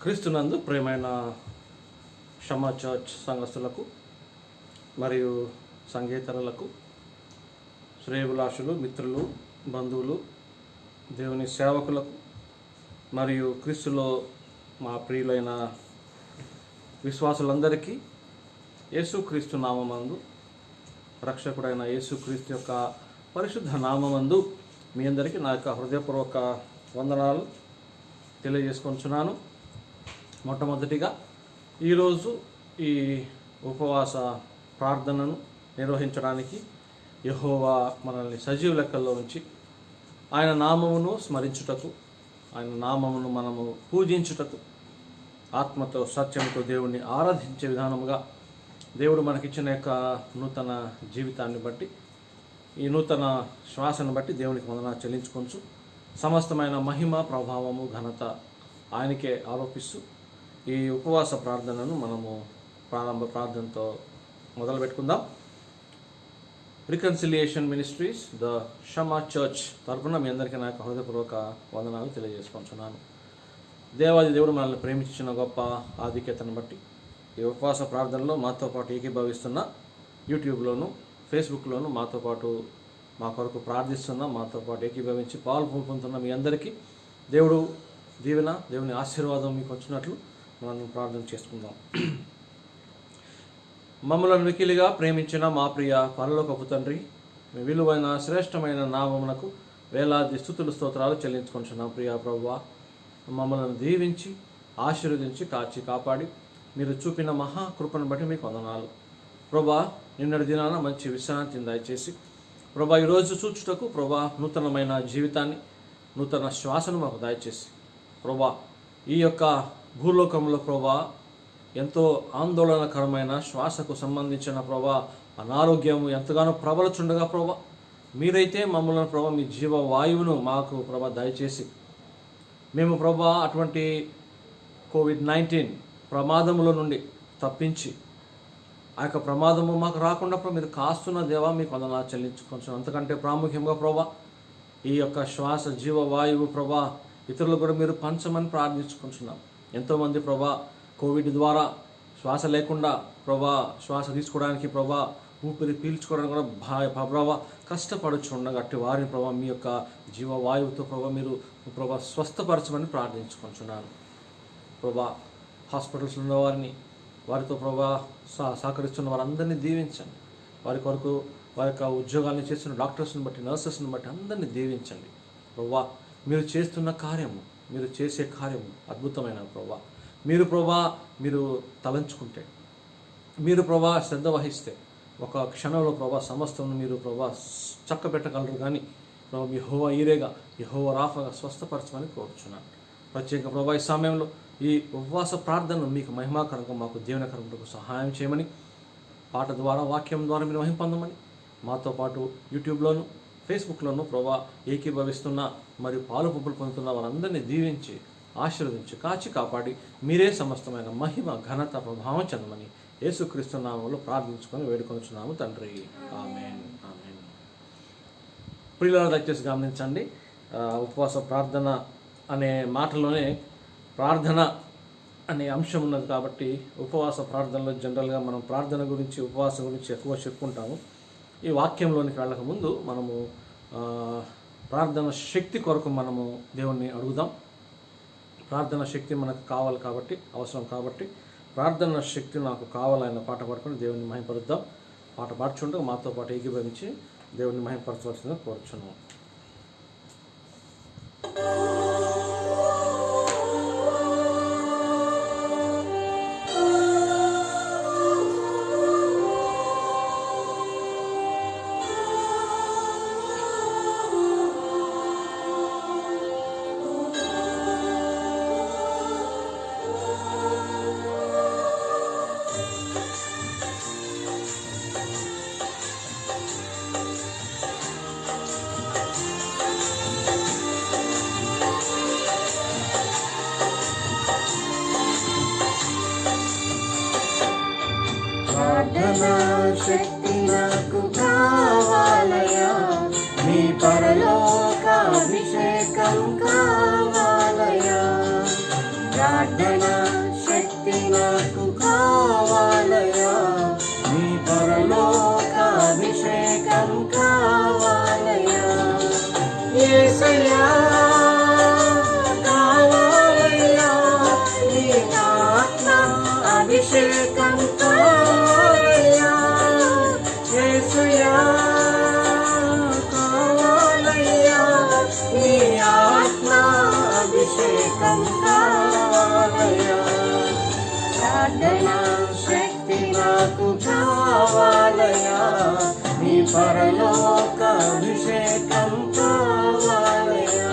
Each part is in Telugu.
క్రీస్తునందు ప్రియమైన షమా చర్చ్ సంఘస్థులకు మరియు సంగీతరులకు, శ్రేయభిలాషులు, మిత్రులు, బంధువులు, దేవుని సేవకులకు మరియు క్రీస్తులో మా ప్రియులైన విశ్వాసులందరికీ యేసుక్రీస్తు నామమందు, రక్షకుడైన యేసుక్రీస్తు యొక్క పరిశుద్ధ నామమందు మీ అందరికీ నా యొక్క హృదయపూర్వక వందనాలు తెలియజేసుకొంచున్నాను. మొట్టమొదటిగా ఈరోజు ఈ ఉపవాస ప్రార్థనను నిర్వహించడానికి యెహోవా మనల్ని సజీవ లెక్కల్లో ఉంచి ఆయన నామమును స్మరించుటకు, ఆయన నామమును మనము పూజించుటకు, ఆత్మతో సత్యంతో దేవుణ్ణి ఆరాధించే విధానముగా దేవుడు మనకిచ్చిన యొక్క నూతన జీవితాన్ని బట్టి, ఈ నూతన శ్వాసను బట్టి దేవునికి వందనాలు చెల్లించుకొంచు. సమస్తమైన మహిమ, ప్రభావము, ఘనత ఆయనకే ఆరోపిస్తూ ఈ ఉపవాస ప్రార్థనను మనము ప్రారంభ ప్రార్థనతో మొదలు పెట్టుకుందాం. Reconciliation ministries the Shama church తరఫున మీ అందరికీ నా యొక్క హృదయపూర్వక వందనాలు తెలియజేసుకుంటున్నాను. దేవాది దేవుడు మనల్ని ప్రేమించిన గొప్ప ఆధిక్యతను బట్టి ఈ ఉపవాస ప్రార్థనలో మాతో పాటు ఏకీభవిస్తున్న యూట్యూబ్లోను, ఫేస్బుక్లోను మాతో పాటు మా కొరకు ప్రార్థిస్తున్న, మాతో పాటు ఏకీభవించి పాలు పొందుతున్న మీ అందరికీ దేవుడు దీవెన, దేవుని ఆశీర్వాదం మీకు వచ్చినట్లు మనం ప్రార్థన చేసుకుందాం. మమ్మలను మిక్కిలిగా ప్రేమించిన మా ప్రియ పరలోకపు తండ్రి, మీ విలువైన శ్రేష్టమైన నామమునకు వేలాది స్తుతులు స్తోత్రాలు చెల్లించుకుంటున్నాం. ప్రియ ప్రభువా, మమ్మల్ని దీవించి ఆశీర్వదించి కాచి కాపాడి మీరు చూపిన మహాకృపను బట్టి మీకు వందనాలు. ప్రభా, నిన్నటి దినాన మంచి విశ్రాంతిని దయచేసి ప్రభా ఈరోజు చూచుటకు ప్రభా నూతనమైన జీవితాన్ని, నూతన శ్వాసను మాకు దయచేసి ప్రభా ఈ యొక్క భూలోకంలో ప్రభా ఎంతో ఆందోళనకరమైన శ్వాసకు సంబంధించిన ప్రభా అనారోగ్యము ఎంతగానో ప్రబలుచుండగా ప్రభా మీరైతే మమ్మల్ని ప్రభా మీ జీవవాయువును మాకు ప్రభా దయచేసి మేము ప్రభా అటువంటి COVID-19 ప్రమాదముల నుండి తప్పించి ఆ యొక్క ప్రమాదము మాకు రాకుండా మీరు కాస్తున్న దేవా మీకు వందనాలు చెల్లించుకోవచ్చు. అంతకంటే ప్రాముఖ్యంగా ప్రభా ఈ యొక్క శ్వాస జీవవాయువు ప్రభా ఇతరులు కూడా మీరు పంచమని ప్రార్థించుకుంటున్నాం. ఎంతోమంది ప్రభా కోవిడ్ ద్వారా శ్వాస లేకుండా ప్రభా శ్వాస తీసుకోవడానికి ప్రభా ఊపిరి పీల్చుకోవడానికి కూడా ప్రభా కష్టపడుచుండగా అట్టి వారిని ప్రభా మీ యొక్క జీవవాయువుతో ప్రభా మీరు ప్రభా స్వస్థపరచమని ప్రార్థించుకుంటున్నాను. ప్రభా హాస్పిటల్స్లో ఉన్న వారిని, వారితో ప్రభా సహకరిస్తున్న వారందరినీ దీవించండి. వారి కొరకు వారి యొక్క ఉద్యోగాలను చేస్తున్న డాక్టర్స్ని బట్టి, నర్సెస్ని బట్టి అందరినీ దీవించండి. ప్రభా మీరు చేస్తున్న కార్యము, మీరు చేసే కార్యము అద్భుతమైన ప్రభా. మీరు ప్రభా మీరు తలంచుకుంటే, మీరు ప్రభా శ్రద్ధ వహిస్తే ఒక క్షణంలో ప్రభా సమస్తను మీరు ప్రభా చక్కబెట్టగలరు. కానీ ప్రభా యెహోవా ఈరేగా, యెహోవా రాఫాగా స్వస్థపరచమని కోరుచున్నాను. ప్రత్యేక ప్రభా ఈ సమయంలో ఈ ఉపవాస ప్రార్థనను మీకు మహిమాకరంగా, మాకు దీవెనకరంగా సహాయం చేయమని, పాట ద్వారా, వాక్యం ద్వారా మీరు మహిమ పొందమని, మాతో పాటు యూట్యూబ్లోను, ఫేస్బుక్లోను ప్రభా ఏకీభవిస్తున్న మరియు పాలు పువ్వులు పొందుతున్న వారందరినీ దీవించి ఆశీర్వదించి కాచి కాపాడి మీరే సమస్తమైన మహిమ, ఘనత, ప్రభావం చెందమని యేసుక్రీస్తు నామములో ప్రార్థించుకొని వేడుకొనుచున్నాము తండ్రి. ఆమేన్, ఆమేన్. ప్రియులారా, దయచేసి గమనించండి, ఉపవాస ప్రార్థన అనే మాటలోనే ప్రార్థన అనే అంశం ఉన్నది. కాబట్టి ఉపవాస ప్రార్థనలో జనరల్గా మనం ప్రార్థన గురించి, ఉపవాసం గురించి ఎక్కువ చెప్పుకుంటాము. ఈ వాక్యంలోనికి వెళ్ళక ముందు మనము ప్రార్థన శక్తి కొరకు మనము దేవుణ్ణి అడుగుదాం. ప్రార్థన శక్తి మనకు కావాలి కాబట్టి, అవసరం కాబట్టి, ప్రార్థన శక్తి నాకు కావాలన్న పాట పాడుకొని దేవుణ్ణి మహిమపరుద్దాం. పాట పాడుచుంటూ మాతో పాటు ఏకీభవించి దేవుణ్ణి మహిమపరచవలసిందిగా కోరుచున్నాం. ప్రార్థనా శక్తి నాకు కావాలయా, మీ పరలోకాభిషేకం కావాలయా. ప్రార్థనా శక్తి నాకు కావాలయా, నీ పరలోక అభిషేకం కావాలయా. యేసయ్యా కావాలయా, నీ ఆత్మ అభిషేకం కావాలయా. యేసయ్యా కావాలయా, నీ ఆత్మ అభిషేకం కావాలయా. ప్రార్థనా శక్తి నాకు కావాలయా, నీ పరలోక అభిషేకం కావాలయా.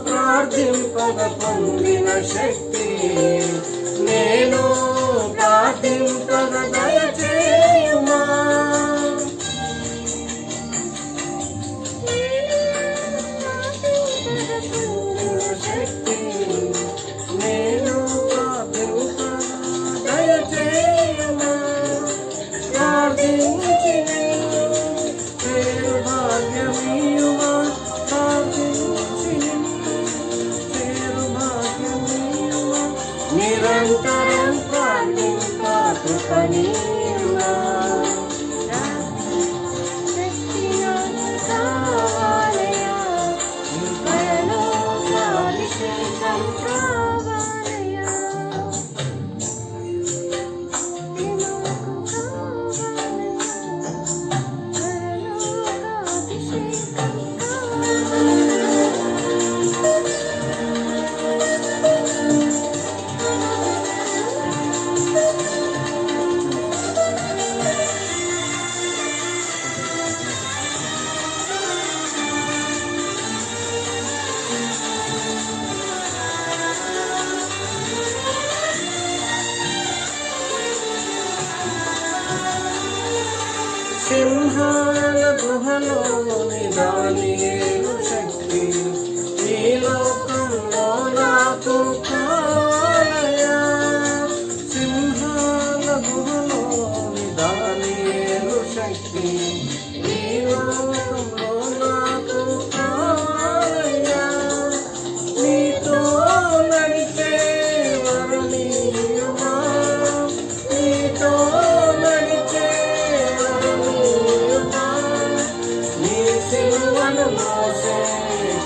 ప్రార్థింపగ పొందిన శక్తి నేను ప్రార్థింపగ దయచేయుమా. శక్తి నేను ప్రార్థింపగ దయచేయుమా. ప్రార్థించి పేరు భాగ్యమీయుమా. నిరంతరం ప్రార్థింప కృపణీయుమా. శక్తి నాకు కావాలయా, నీ పరలోక అభిషేకం కావాలయా. శక్తి నాకు కావాలయా, పరలోక అభిషేకం కావాలయా. సింహాల గుహలోని దానియేలు శక్తి ఈ లోకంలో నాకు కావాలయా. సింహాల గుహలోని దానియేలు శక్తి ఈ లోకంలో నాకు కావాలయా. నీతో నడిచే వరనీయుమా, నీతో నడిచే సిలువను మోసే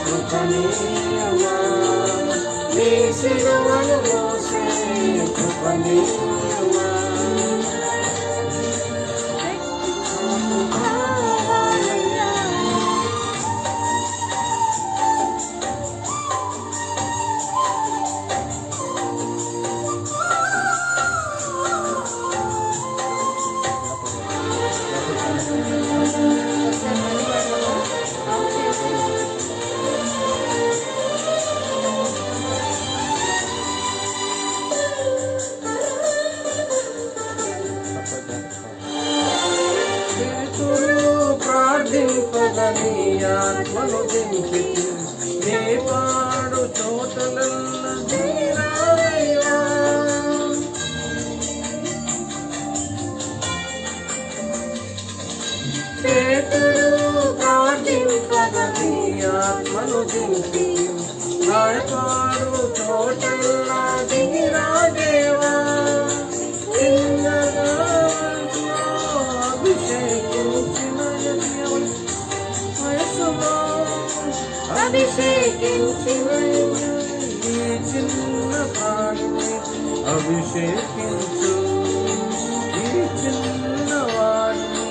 కృపణీయుమా. నీ సిలువను మోసే కృపణీయుమా. ప్రార్థింపగని ఆత్మను దింపితి, నీ పాడు చోటలల్ల దిగిరావయ్యా. పేతురు ప్రార్థింపగని ఆత్మను దింపి, నా పాడు చోటల్ల దిగిరాదేవా. అభిషేకించిన ఈ చిన్న ప్రాణిని అభిషేకించు, ఈ చిన్నవాడిని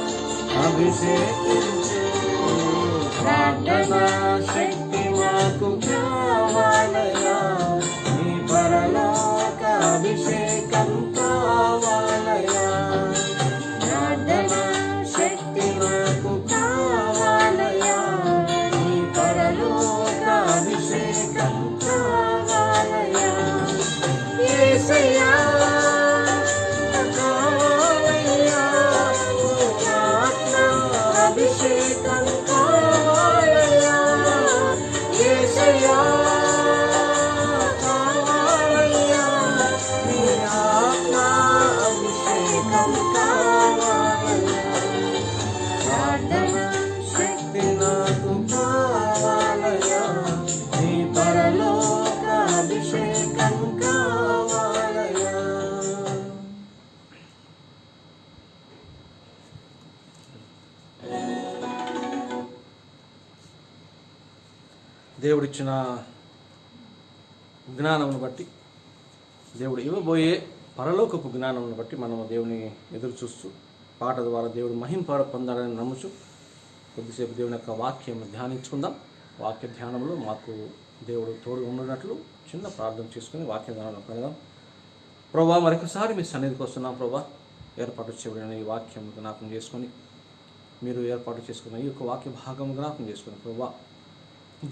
అభిషేకించు. ప్రార్థనా శక్తి మాకు కావాలయా, నీ పరలోక అభిషేకం కావాలయా. ప్రార్థనా శక్తి మాకు కావాలయా, నీ పరలోక అభిషేకం కావాలయా. యేసయ్యా కావాలయా, దేవుడిచ్చిన జ్ఞానమును బట్టి, దేవుడు ఇవ్వబోయే పరలోకపు జ్ఞానమును బట్టి మనము దేవుని ఎదురు చూస్తూ పాట ద్వారా దేవుడు మహింప పొందాలని నమ్ముచు కొద్దిసేపు దేవుని యొక్క వాక్యం ధ్యానించుకుందాం. వాక్య ధ్యానంలో మాకు దేవుడు తోడు ఉన్నట్లు చిన్న ప్రార్థన చేసుకుని వాక్య ధ్యానంలో పెడదాం. ప్రభా, మరొకసారి మీ సన్నిధికి వస్తున్నాం. ప్రభా, ఏర్పాటు చేయబడిన ఈ వాక్యం జ్ఞాపకం చేసుకొని, మీరు ఏర్పాటు చేసుకున్న ఈ యొక్క వాక్య భాగం జ్ఞాపకం చేసుకుని ప్రభా,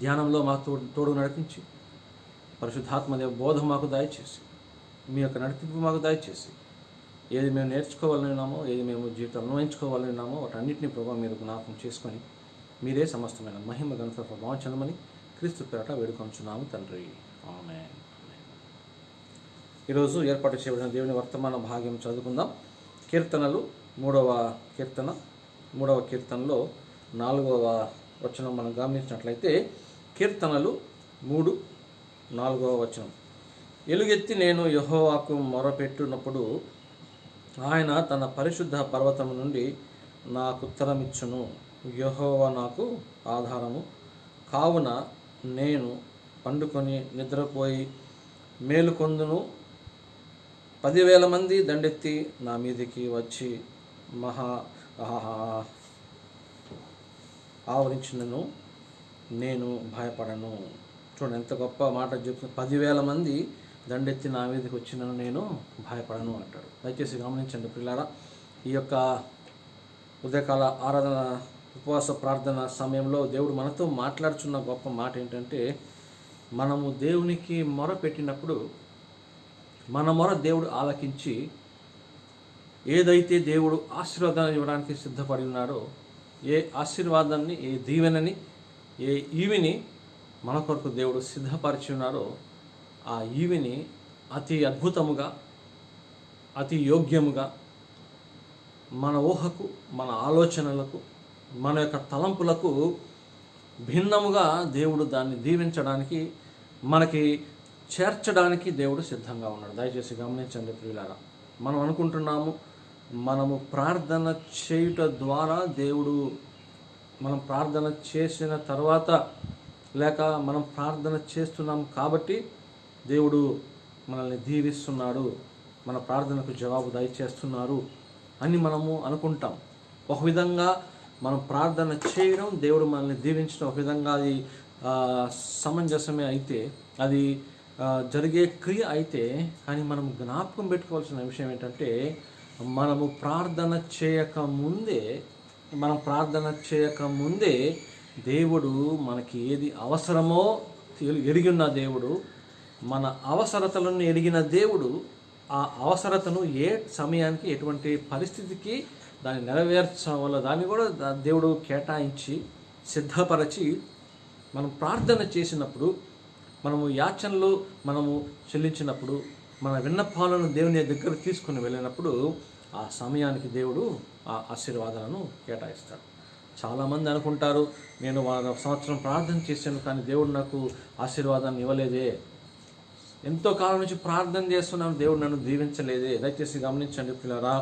ధ్యానంలో మాకు తోడు నడిపించి పరిశుద్ధాత్మదేవ బోధ మాకు దయచేసి, మీ యొక్క నడిపింపు మాకు దయచేసి, ఏది మేము నేర్చుకోవాలని ఉన్నామో, ఏది మేము జీవితంలో అన్వయించుకోవాలని ఉన్నామో వాటన్నిటిని ప్రభావ మీరు జ్ఞాపకం చేసుకొని మీరే సమస్తమైన మహిమ ఘనత ప్రభావం చెందమని క్రీస్తు పేరట వేడుకొంచున్నాము తండ్రి. ఆమేన్. ఈరోజు ఏర్పాటు చేయబడిన దేవుని వర్తమాన భాగ్యం చదువుకుందాం. కీర్తనలు 3వ కీర్తన, 3వ కీర్తనలో 4వ వచనం మనం గమనించినట్లయితే, కీర్తనలు 3:4 వచనం. ఎలుగెత్తి నేను యెహోవాకు మొరపెట్టునప్పుడు ఆయన తన పరిశుద్ధ పర్వతము నుండి నాకు ఉత్తరమిచ్చును. యెహోవా నాకు ఆధారము కావున నేను పండుకొని నిద్రపోయి మేలుకొందును. 10,000 మంది దండెత్తి నా మీదికి వచ్చి ఆవరించినను నేను భయపడను. చూడండి ఎంత గొప్ప మాట చెప్తుంది. 10,000 మంది దండెత్తి నా మీదకి వచ్చినను నేను భయపడను అంటాడు. దయచేసి గమనించండి పిల్లారా, ఈ యొక్క ఉదయకాల ఆరాధన ఉపవాస ప్రార్థన సమయంలో దేవుడు మనతో మాట్లాడుచున్న గొప్ప మాట ఏంటంటే, మనము దేవునికి మొర పెట్టినప్పుడు మన మొర దేవుడు ఆలకించి ఏదైతే దేవుడు ఆశీర్వాదాన్ని ఇవ్వడానికి సిద్ధపడి ఉన్నాడో, ఏ ఆశీర్వాదాన్ని, ఏ దీవెనని, ఏ ఈవిని మన కొరకు దేవుడు సిద్ధపరిచి ఉన్నాడో ఆ ఈవిని అతి అద్భుతముగా, అతి యోగ్యముగా, మన ఊహకు, మన ఆలోచనలకు, మన యొక్క తలంపులకు భిన్నముగా దేవుడు దాన్ని దీవించడానికి, మనకి చేర్చడానికి దేవుడు సిద్ధంగా ఉన్నాడు. దయచేసి గమనించండి ప్రియులారా. మనం అనుకుంటున్నాము మనము ప్రార్థన చేయుట ద్వారా దేవుడు, మనం ప్రార్థన చేసిన తర్వాత లేక మనం ప్రార్థన చేస్తున్నాం కాబట్టి దేవుడు మనల్ని దీవిస్తున్నాడు, మన ప్రార్థనకు జవాబు దయచేస్తున్నారు అని మనము అనుకుంటాం. ఒక విధంగా మనం ప్రార్థన చేయడం, దేవుడు మనల్ని దీవించడం ఒక విధంగా అది సమంజసమే అయితే, అది జరిగే క్రియ అయితే, కానీ మనం జ్ఞాపకం పెట్టుకోవాల్సిన విషయం ఏంటంటే, మనము ప్రార్థన చేయకముందే దేవుడు మనకి ఏది అవసరమో ఎరిగి ఉన్న దేవుడు, మన అవసరతలను ఎరిగిన దేవుడు ఆ అవసరతను ఏ సమయానికి, ఎటువంటి పరిస్థితికి దాన్ని నెరవేర్చవలో దాన్ని కూడా దేవుడు కేటాయించి సిద్ధపరచి, మనం ప్రార్థన చేసినప్పుడు, మనము యాచనలు మనము చెల్లించినప్పుడు, మన విన్నపాలను దేవుని దగ్గర తీసుకుని వెళ్ళినప్పుడు ఆ సమయానికి దేవుడు ఆ ఆశీర్వాదాలను కేటాయిస్తాడు. చాలామంది అనుకుంటారు, నేను 1 సంవత్సరం ప్రార్థన చేశాను కానీ దేవుడు నాకు ఆశీర్వాదాన్ని ఇవ్వలేదే, ఎంతో కాలం నుంచి ప్రార్థన చేస్తున్నాను దేవుడు నన్ను దీవించలేదే. దయచేసి గమనించండి పిల్లరా,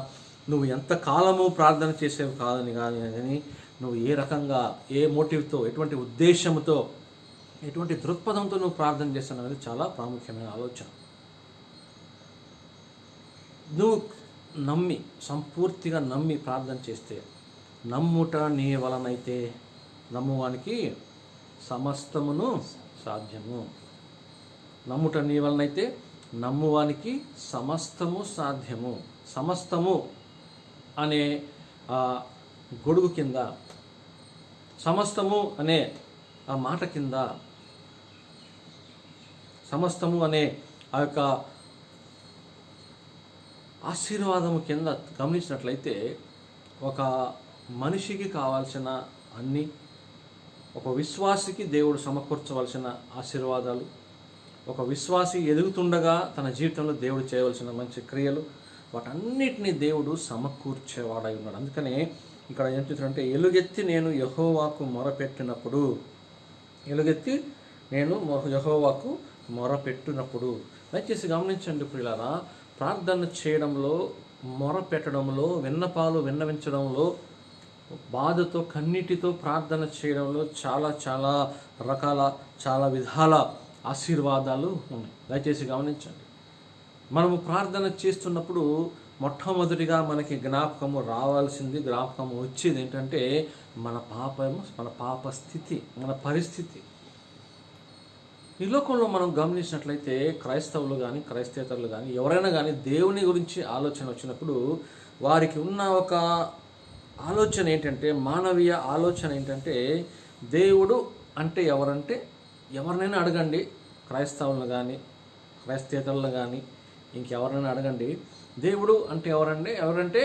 నువ్వు ఎంత కాలము ప్రార్థన చేసేవి కాదని కానీ నువ్వు ఏ రకంగా, ఏ మోటివ్తో, ఎటువంటి ఉద్దేశంతో, ఎటువంటి దృక్పథంతో నువ్వు ప్రార్థన చేస్తున్నావు అనేది చాలా ప్రాముఖ్యమైన ఆలోచన. నువ్వు నమ్మి, సంపూర్తిగా నమ్మి ప్రార్థన చేస్తే, నమ్ముట నీ వలనైతే నమ్మువానికి సమస్తమును సాధ్యము. నమ్ముట నీ వలనైతే నమ్మువానికి సమస్తము సాధ్యము. సమస్తము అనే గొడుగు కింద, సమస్తము అనే ఆ మాట కింద, సమస్తము అనే ఆ యొక్క ఆశీర్వాదము కింద గమనించినట్లయితే, ఒక మనిషికి కావాల్సిన అన్ని, ఒక విశ్వాసికి దేవుడు సమకూర్చవలసిన ఆశీర్వాదాలు, ఒక విశ్వాసి ఎదుగుతుండగా తన జీవితంలో దేవుడు చేయవలసిన మంచి క్రియలు, వాటన్నిటినీ దేవుడు సమకూర్చేవాడై ఉన్నాడు. అందుకనే ఇక్కడ ఏం చెప్తారంటే, ఎలుగెత్తి నేను యెహోవాకు మొరపెట్టినప్పుడు, ఎలుగెత్తి నేను యెహోవాకు మొరపెట్టినప్పుడు. దయచేసి గమనించండి ప్రియులారా, ప్రార్థన చేయడంలో, మొరపెట్టడంలో, విన్నపాలు విన్నవించడంలో బాధతో కన్నీటితో ప్రార్థన చేయడంలో చాలా చాలా రకాల చాలా విధాల ఆశీర్వాదాలు ఉన్నాయి. దయచేసి గమనించండి. మనము ప్రార్థన చేస్తున్నప్పుడు మొట్టమొదటిగా మనకి జ్ఞాపకము వచ్చేది ఏంటంటే మన పాప స్థితి, మన పరిస్థితి. ఈ లోకంలో మనం గమనించినట్లయితే క్రైస్తవులు కానీ క్రైస్తేతరులు కానీ ఎవరైనా కానీ దేవుని గురించి ఆలోచన వచ్చినప్పుడు వారికి ఉన్న ఒక ఆలోచన ఏంటంటే, మానవీయ ఆలోచన ఏంటంటే, దేవుడు అంటే ఎవరంటే ఎవరినైనా అడగండి, క్రైస్తవులను కానీ క్రైస్తేతరులను కానీ ఇంకెవరైనా అడగండి, దేవుడు అంటే ఎవరంటే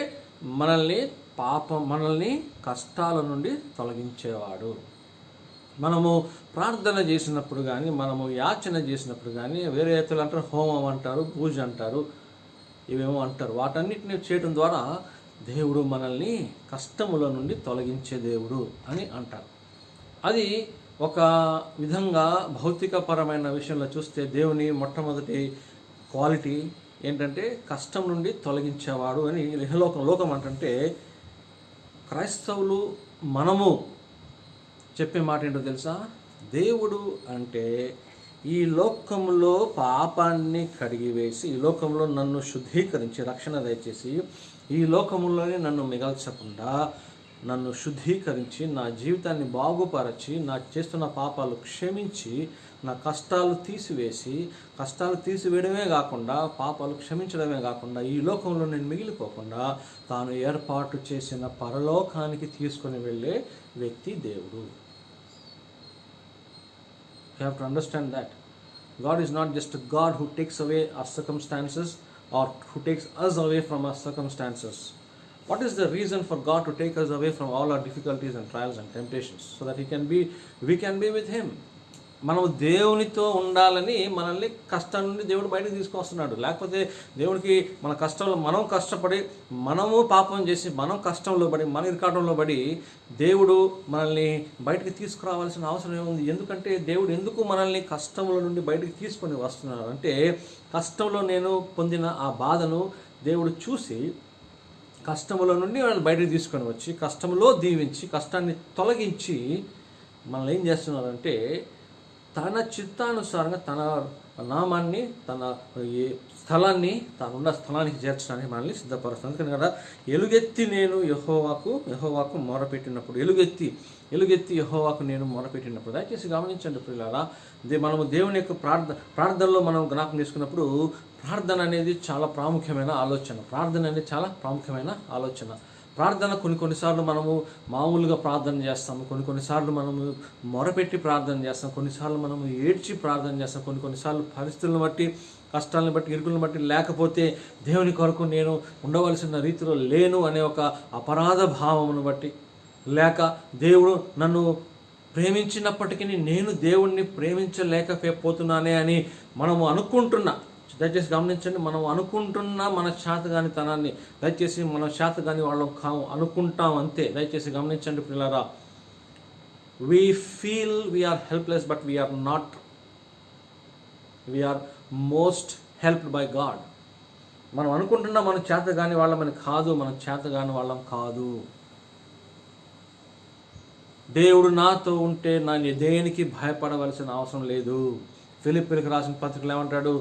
మనల్ని కష్టాల నుండి తొలగించేవాడు. మనము ప్రార్థన చేసినప్పుడు కానీ మనము యాచన చేసినప్పుడు కానీ వేరే ఎత్తులు అంటారు, హోమం అంటారు, పూజ అంటారు, ఇవేమో అంటారు. వాటన్నిటిని చేయడం ద్వారా దేవుడు మనల్ని కష్టముల నుండి తొలగించే దేవుడు అని అంటారు. అది ఒక విధంగా భౌతికపరమైన విషయంలో చూస్తే దేవుని మొట్టమొదటి క్వాలిటీ ఏంటంటే కష్టం నుండి తొలగించేవాడు అని. లోకం అంటే క్రైస్తవులు మనము చెప్పే మాట ఏంటో తెలుసా? దేవుడు అంటే ఈ లోకంలో పాపాన్ని కడిగివేసి, ఈ లోకంలో నన్ను శుద్ధీకరించి రక్షణ దయచేసి, ఈ లోకంలోనే నన్ను మిగల్చకుండా నన్ను శుద్ధీకరించి నా జీవితాన్ని బాగుపరచి నా చేస్తున్న పాపాలు క్షమించి నా కష్టాలు తీసివేయడమే కాకుండా పాపాలు క్షమించడమే కాకుండా ఈ లోకంలో నేను మిగిలిపోకుండా తాను ఏర్పాటు చేసిన పరలోకానికి తీసుకొని వెళ్ళే వ్యక్తి దేవుడు. You have to understand that God is not just a God who takes away our circumstances or who takes us away from our circumstances. What is the reason for God to take us away from all our difficulties and trials and temptations? So that we can be with Him. మనము దేవునితో ఉండాలని మనల్ని కష్టం నుండి దేవుడు బయటకు తీసుకొస్తున్నాడు. లేకపోతే దేవుడికి మన కష్టంలో మనం కష్టపడి మనము పాపం చేసి మనం కష్టంలో పడి మన ఇరకాటంలో పడి దేవుడు మనల్ని బయటకు తీసుకురావాల్సిన అవసరం ఏముంది? ఎందుకంటే దేవుడు ఎందుకు మనల్ని కష్టముల నుండి బయటకు తీసుకొని వస్తున్నాడు అంటే, కష్టంలో నేను పొందిన ఆ బాధను దేవుడు చూసి కష్టముల నుండి వాళ్ళని బయటకు తీసుకొని వచ్చి కష్టంలో దీవించి కష్టాన్ని తొలగించి మనల్ని ఏం చేస్తున్నారంటే తన చిత్తానుసారంగా తన నామాన్ని తన స్థలాన్ని తానున్న స్థలానికి చేర్చడానికి మనల్ని సిద్ధపరుస్తుంది. అందుకని కదా ఎలుగెత్తి నేను యెహోవాకు మొరపెట్టినప్పుడు ఎలుగెత్తి యెహోవాకు నేను మొరపెట్టినప్పుడు. దయచేసి గమనించండి ప్రియులారా, మనము దేవుని యొక్క ప్రార్థనలో మనం జ్ఞాపకం చేసుకున్నప్పుడు ప్రార్థన అనేది చాలా ప్రాముఖ్యమైన ఆలోచన. ప్రార్థన కొన్నిసార్లు మనము మామూలుగా ప్రార్థన చేస్తాము, కొన్నిసార్లు మనము మొరపెట్టి ప్రార్థన చేస్తాం, కొన్నిసార్లు మనము ఏడ్చి ప్రార్థన చేస్తాం, కొన్నిసార్లు పరిస్థితులను బట్టి కష్టాలను బట్టి ఇరుకులను బట్టి లేకపోతే దేవుని కొరకు నేను ఉండవలసిన రీతిలో లేను అనే ఒక అపరాధ భావమును బట్టి, లేక దేవుడు నన్ను ప్రేమించినప్పటికీ నేను దేవుణ్ణి ప్రేమించలేకపోతున్నానే అని మనము అనుకుంటున్నా. దయచేసి గమనించండి, మనం అనుకుంటున్న మన చేతగానితనాన్ని దయచేసి మనం చేతగాని వాళ్ళం కాము, అనుకుంటాం అంతే. దయచేసి గమనించండి పిల్లరా, we feel we are helpless but we are not. We are most helped by God. మనం అనుకుంటున్నా మనం చేతగాని వాళ్ళమని కాదు, మనం చేతగాని వాళ్ళం కాదు. దేవుడు నాతో ఉంటే నేను దేనికి భయపడవలసిన అవసరం లేదు. ఫిలిప్పీయులకు రాసిన పత్రికలో ఏమంటాడు?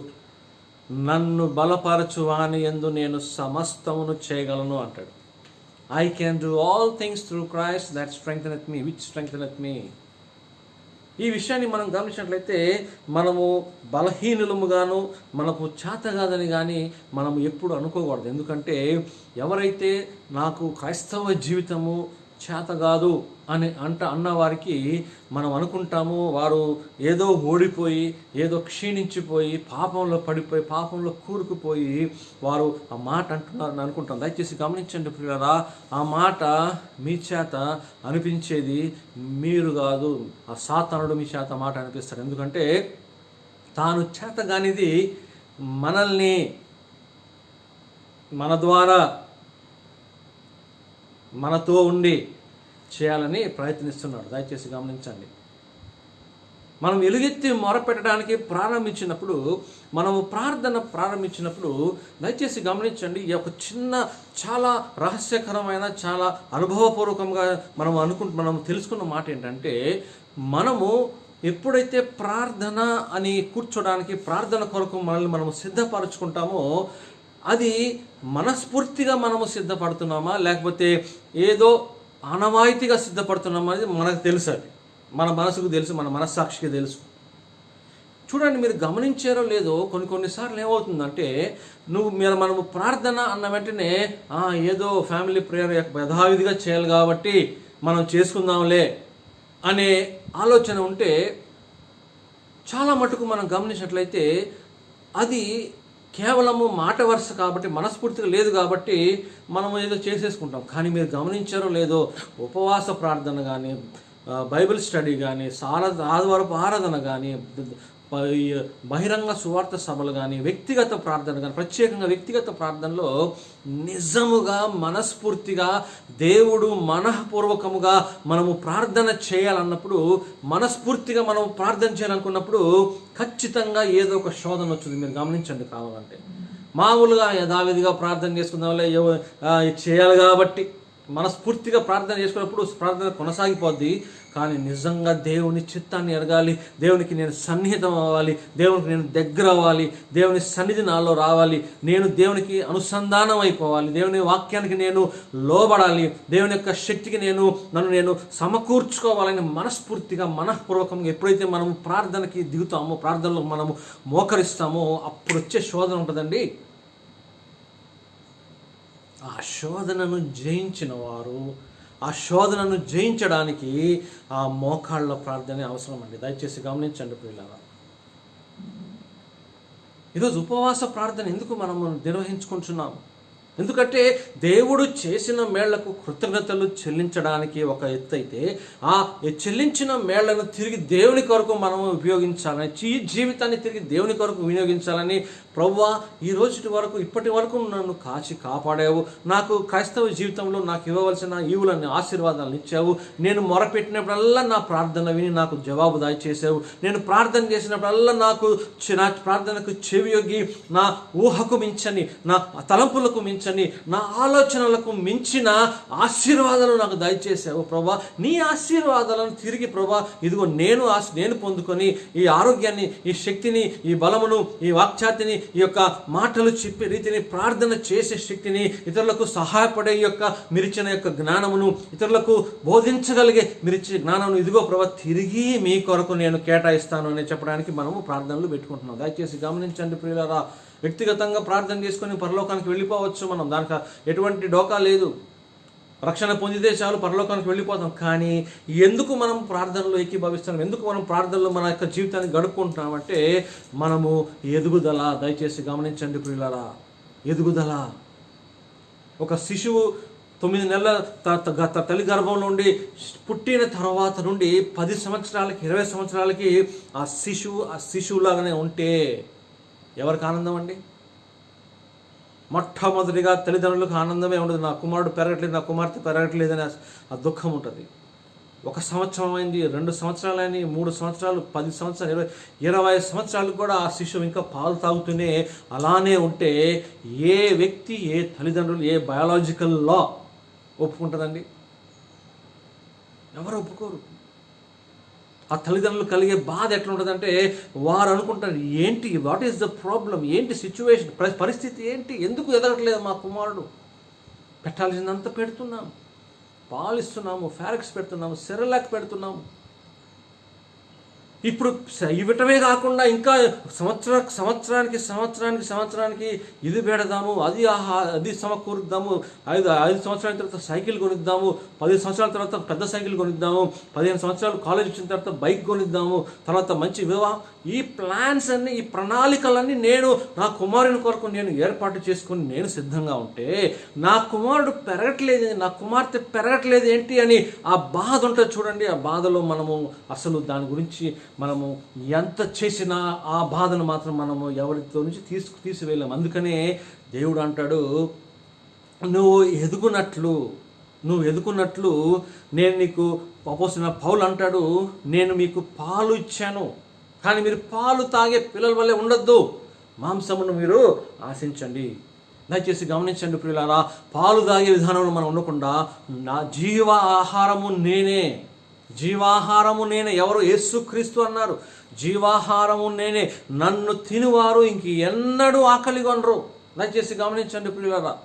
నన్ను బలపరచు వాని యందు నేను సమస్తమును చేయగలను అంటాడు. I can do all things through Christ that strengtheneth me, which strengtheneth me. ఈ విషయాన్ని మనం గమనించినట్లయితే మనము బలహీనులముగాను మనకు చేత కాదని కానీ మనము ఎప్పుడు అనుకోకూడదు. ఎందుకంటే ఎవరైతే నాకు క్రైస్తవ జీవితము చేత కాదు అని అన్న వారికి మనం అనుకుంటాము వారు ఏదో ఓడిపోయి ఏదో క్షీణించిపోయి పాపంలో పడిపోయి పాపంలో కూరుకుపోయి వారు ఆ మాట అంటున్నారని అనుకుంటాం. దయచేసి గమనించండి ప్రియులారా, ఆ మాట మీ చేత అనిపించేది మీరు కాదు, ఆ సాతానుడు మీ చేత మాట అనిపిస్తాడు. ఎందుకంటే తాను చేత కానిది మనల్ని మన ద్వారా మనతో ఉండి చేయాలని ప్రయత్నిస్తున్నాడు. దయచేసి గమనించండి. మనం ఎలుగెత్తి మొరపెట్టడానికి ప్రారంభించినప్పుడు, మనము ప్రారంభించినప్పుడు దయచేసి గమనించండి. ఈ యొక్క చిన్న చాలా రహస్యకరమైన, చాలా అనుభవపూర్వకంగా మనం తెలుసుకున్న మాట ఏంటంటే, మనము ఎప్పుడైతే ప్రార్థన అని కూర్చోడానికి, ప్రార్థన కొరకు మనల్ని మనము సిద్ధపరచుకుంటామో, అది మనస్ఫూర్తిగా మనము సిద్ధపడుతున్నామా లేకపోతే ఏదో ఆనవాయితీగా సిద్ధపడుతున్నామా అనేది మనకు తెలుసు. అది మన మనసుకు తెలుసు, మన మనస్సాక్షికి తెలుసు. చూడండి, మీరు గమనించారో లేదో, కొన్నిసార్లు ఏమవుతుందంటే, మనము ప్రార్థన అన్న వెంటనే ఏదో ఫ్యామిలీ ప్రేయర్ యథావిధిగా చేయాలి కాబట్టి మనం చేసుకుందాంలే అనే ఆలోచన ఉంటే, చాలా మటుకు మనం గమనించినట్లయితే అది కేవలము మాట వరుస కాబట్టి, మనస్ఫూర్తిగా లేదు కాబట్టి మనం ఏదో చేసేసుకుంటాం. కానీ మీరు గమనించారో లేదో, ఉపవాస ప్రార్థన కానీ, బైబిల్ స్టడీ కానీ, ఆదివారపు ఆరాధన కానీ, బహిరంగ సువార్త సభలు కానీ, వ్యక్తిగత ప్రార్థన కానీ, ప్రత్యేకంగా వ్యక్తిగత ప్రార్థనలో నిజముగా మనస్ఫూర్తిగా దేవుడు మనఃపూర్వకముగా మనము ప్రార్థన చేయాలన్నప్పుడు, మనస్ఫూర్తిగా మనం ప్రార్థన చేయాలనుకున్నప్పుడు ఖచ్చితంగా ఏదో ఒక శోధన వచ్చింది. మీరు గమనించండి. కావాలంటే మామూలుగా యథావిధిగా ప్రార్థన చేసుకుందాంలే, చేయాలి కాబట్టి మనస్ఫూర్తిగా ప్రార్థన చేసుకున్నప్పుడు ప్రార్థన కొనసాగిపోద్ది. కానీ నిజంగా దేవుని చిత్తాన్ని ఎరగాలి, దేవునికి నేను సన్నిహితం అవ్వాలి, దేవునికి నేను దగ్గర అవ్వాలి, దేవుని సన్నిధి నాలో రావాలి, నేను దేవునికి అనుసంధానం అయిపోవాలి, దేవుని వాక్యానికి నేను లోబడాలి, దేవుని యొక్క శక్తికి నన్ను నేను సమకూర్చుకోవాలని మనస్ఫూర్తిగా మనఃపూర్వకంగా ఎప్పుడైతే మనము ప్రార్థనకి దిగుతామో, ప్రార్థనలో మనము మోకరిస్తామో, అప్పుడు వచ్చే శోధన ఉంటుందండి. ఆ శోధనను జయించిన వారు, ఆ శోధనను జయించడానికి ఆ మోకాళ్ళ ప్రార్థనే అవసరం అండి. దయచేసి గమనించండి ప్రియులారా. ఈరోజు ఉపవాస ప్రార్థన ఎందుకు మనము నిర్వహించుకుంటున్నాము? ఎందుకంటే దేవుడు చేసిన మేళ్లకు కృతజ్ఞతలు చెల్లించడానికి ఒక ఎత్తు అయితే, ఆ చెల్లించిన మేళ్లను తిరిగి దేవుని కొరకు మనము ఉపయోగించాలని, జీవితాన్ని తిరిగి దేవుని కొరకు వినియోగించాలని, ప్రభువా ఈ రోజు వరకు ఇప్పటి వరకు నన్ను కాచి కాపాడావు, నాకు క్రైస్తవ జీవితంలో నాకు ఇవ్వవలసిన ఈవులని ఆశీర్వాదాలను ఇచ్చావు, నేను మొరపెట్టినప్పుడల్లా నా ప్రార్థన విని నాకు జవాబు దయచేసావు, నేను ప్రార్థన చేసినప్పుడల్లా నా ప్రార్థనకు చెవియొగ్గి నా ఊహకు మించని, నా తలంపులకు మించని, నా ఆలోచనలకు మించిన ఆశీర్వాదాలు నాకు దయచేసావు ప్రభా. నీ ఆశీర్వాదాలను తిరిగి ప్రభా ఇదిగో నేను పొందుకొని ఈ ఆరోగ్యాన్ని, ఈ శక్తిని, ఈ బలమును, ఈ వాక్చాతిని, ఈ యొక్క మాటలు చెప్పే రీతిని, ప్రార్థన చేసే శక్తిని, ఇతరులకు సహాయపడే మీరిచ్చిన యొక్క జ్ఞానమును, ఇతరులకు బోధించగలిగే మీరిచ్చే జ్ఞానమును ఇదిగో ప్రభా తిరిగి మీ కొరకు నేను కేటాయిస్తాను అని చెప్పడానికి మనము ప్రార్థనలు పెట్టుకుంటున్నాం. దయచేసి గమనించండి ప్రియులారా. వ్యక్తిగతంగా ప్రార్థన చేసుకొని పరలోకానికి వెళ్ళిపోవచ్చు మనం, దానికి ఎటువంటి డోకా లేదు. రక్షణ పొందితే చాలు పరలోకానికి వెళ్ళిపోతాం. కానీ ఎందుకు మనం ప్రార్థనలో ఏకీభవిస్తున్నాం, ఎందుకు మనం ప్రార్థనలో మన యొక్క జీవితాన్ని గడుపుకుంటున్నామంటే మనము ఎదుగుదల. దయచేసి గమనించండి ప్రియులారా, ఎదుగుదల. ఒక శిశువు 9 నెలల తల్లి గర్భంలో నుండి పుట్టిన తర్వాత నుండి 10 సంవత్సరాలకి 20 సంవత్సరాలకి ఆ శిశువులాగానే ఉంటే ఎవరికి ఆనందం అండి? మొట్టమొదటిగా తల్లిదండ్రులకు ఆనందమే ఉండదు. నా కుమారుడు పెరగట్లేదు, నా కుమార్తె పెరగట్లేదని ఆ దుఃఖం ఉంటుంది. 1 సంవత్సరం అయింది, 2 సంవత్సరాలు అయింది, 3 సంవత్సరాలు, 10 సంవత్సరాలు, 20 సంవత్సరాలు కూడా ఆ శిశువు ఇంకా పాలు తాగుతూనే అలానే ఉంటే ఏ వ్యక్తి, ఏ తల్లిదండ్రులు, ఏ బయాలజికల్ లా ఒప్పుకుంటుందండి? ఎవరు ఒప్పుకోరు. ఆ తల్లిదండ్రులు కలిగే బాధ ఎట్లా ఉంటుందంటే, వారు అనుకుంటారు ఏంటి, వాట్ ఈస్ ద ప్రాబ్లం, ఏంటి సిచ్యువేషన్, పరిస్థితి ఏంటి, ఎందుకు ఎదగట్లేదు మా కుమారుడు? పెట్టాల్సిందంత పెడుతున్నాము, పాలిస్తున్నాము, ఫారెక్స్ పెడుతున్నాము, సెరలాక్ పెడుతున్నాము. ఇప్పుడు ఇవ్వటమే కాకుండా ఇంకా సంవత్సరానికి ఇది పెడదాము, అది సమకూరుద్దాము, 5 సంవత్సరాల తర్వాత సైకిల్ కొనిద్దాము, 10 సంవత్సరాల తర్వాత పెద్ద సైకిల్ కొనిద్దాము, 15 సంవత్సరాలు కాలేజ్ వచ్చిన తర్వాత బైక్ కొనిద్దాము, తర్వాత మంచి వివాహం. ఈ ప్లాన్స్ అన్ని, ఈ ప్రణాళికలన్నీ నేను నా కుమారుని కొరకు నేను ఏర్పాటు చేసుకుని నేను సిద్ధంగా ఉంటే, నా కుమారుడు పెరగట్లేదు, నా కుమార్తె పెరగట్లేదు ఏంటి అని ఆ బాధ ఉంటుంది చూడండి. ఆ బాధలో మనము అసలు దాని గురించి మనము ఎంత చేసినా ఆ బాధను మాత్రం మనము ఎవరితో నుంచి తీసివేయలేము. అందుకనే దేవుడు అంటాడు, నువ్వు ఎదుగునట్లు నువ్వు ఎదుకున్నట్లు నేను నీకు అపోస్తలుడైన పౌలు అంటాడు, నేను మీకు పాలు ఇచ్చాను, కానీ మీరు పాలు తాగే పిల్లల వల్లే ఉండొద్దు, మాంసమును మీరు ఆశించండి. దయచేసి గమనించండి ప్రియులారా, పాలు తాగే విధానంలో మనం ఉండకుండా నా జీవాహారము నేనే, జీవాహారము నేనే. ఎవరు? యేసుక్రీస్తు అన్నారు, జీవాహారము నేనే, నన్ను తినువారు ఇంక ఎన్నడూ ఆకలి కొనరు. దయచేసి గమనించండి ప్రియులారా,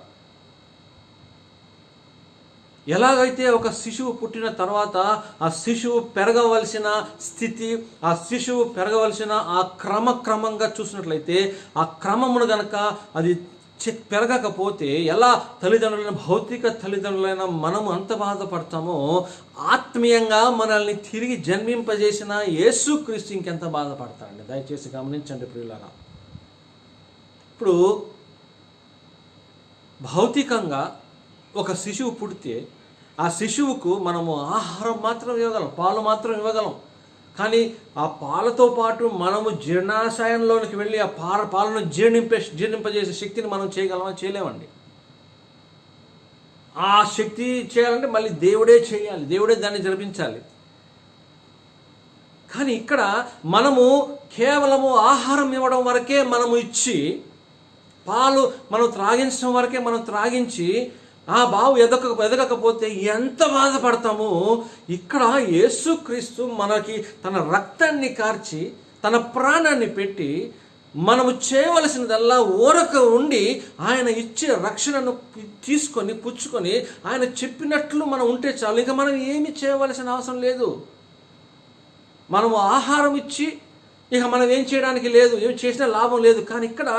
ఎలాగైతే ఒక శిశువు పుట్టిన తర్వాత ఆ శిశువు పెరగవలసిన స్థితి, ఆ శిశువు పెరగవలసిన ఆ క్రమంగా చూసినట్లయితే ఆ క్రమమును గనక అది పెరగకపోతే ఎలా తల్లిదండ్రులైన, భౌతిక తల్లిదండ్రులైన మనము అంత బాధపడతామో, ఆత్మీయంగా మనల్ని తిరిగి జన్మింపజేసిన యేసుక్రీస్తు ఇంకెంత బాధపడతాడండి. దయచేసి గమనించండి ప్రియులారా. ఇప్పుడు భౌతికంగా ఒక శిశువు పుడితే ఆ శిశువుకు మనము ఆహారం మాత్రం ఇవ్వగలం, పాలు మాత్రం ఇవ్వగలం. కానీ ఆ పాలతో పాటు మనము జీర్ణాశయంలోనికి వెళ్ళి ఆ పాలను జీర్ణింపజేసే శక్తిని మనం చేయగలమా? చేయలేమండి. ఆ శక్తి చేయాలంటే మళ్ళీ దేవుడే చేయాలి, దేవుడే దాన్ని జరిపించాలి. కానీ ఇక్కడ మనము కేవలము ఆహారం ఇవ్వడం వరకే మనము ఇచ్చి, పాలు మనం త్రాగించడం వరకే మనం త్రాగించి ఆ బావు ఎదగకపోతే ఎంత బాధపడతామో, ఇక్కడ యేసుక్రీస్తు మనకి తన రక్తాన్ని కార్చి తన ప్రాణాన్ని పెట్టి మనము చేయవలసినదల్లా ఊరక ఉండి ఆయన ఇచ్చే రక్షణను తీసుకొని పుచ్చుకొని ఆయన చెప్పినట్లు మనం ఉంటే చాలు. ఇంకా మనం ఏమి చేయవలసిన అవసరం లేదు. మనము ఆహారం ఇచ్చి ఇక మనం ఏం చేయడానికి లేదు, ఏం చేసినా లాభం లేదు. కానీ ఇక్కడ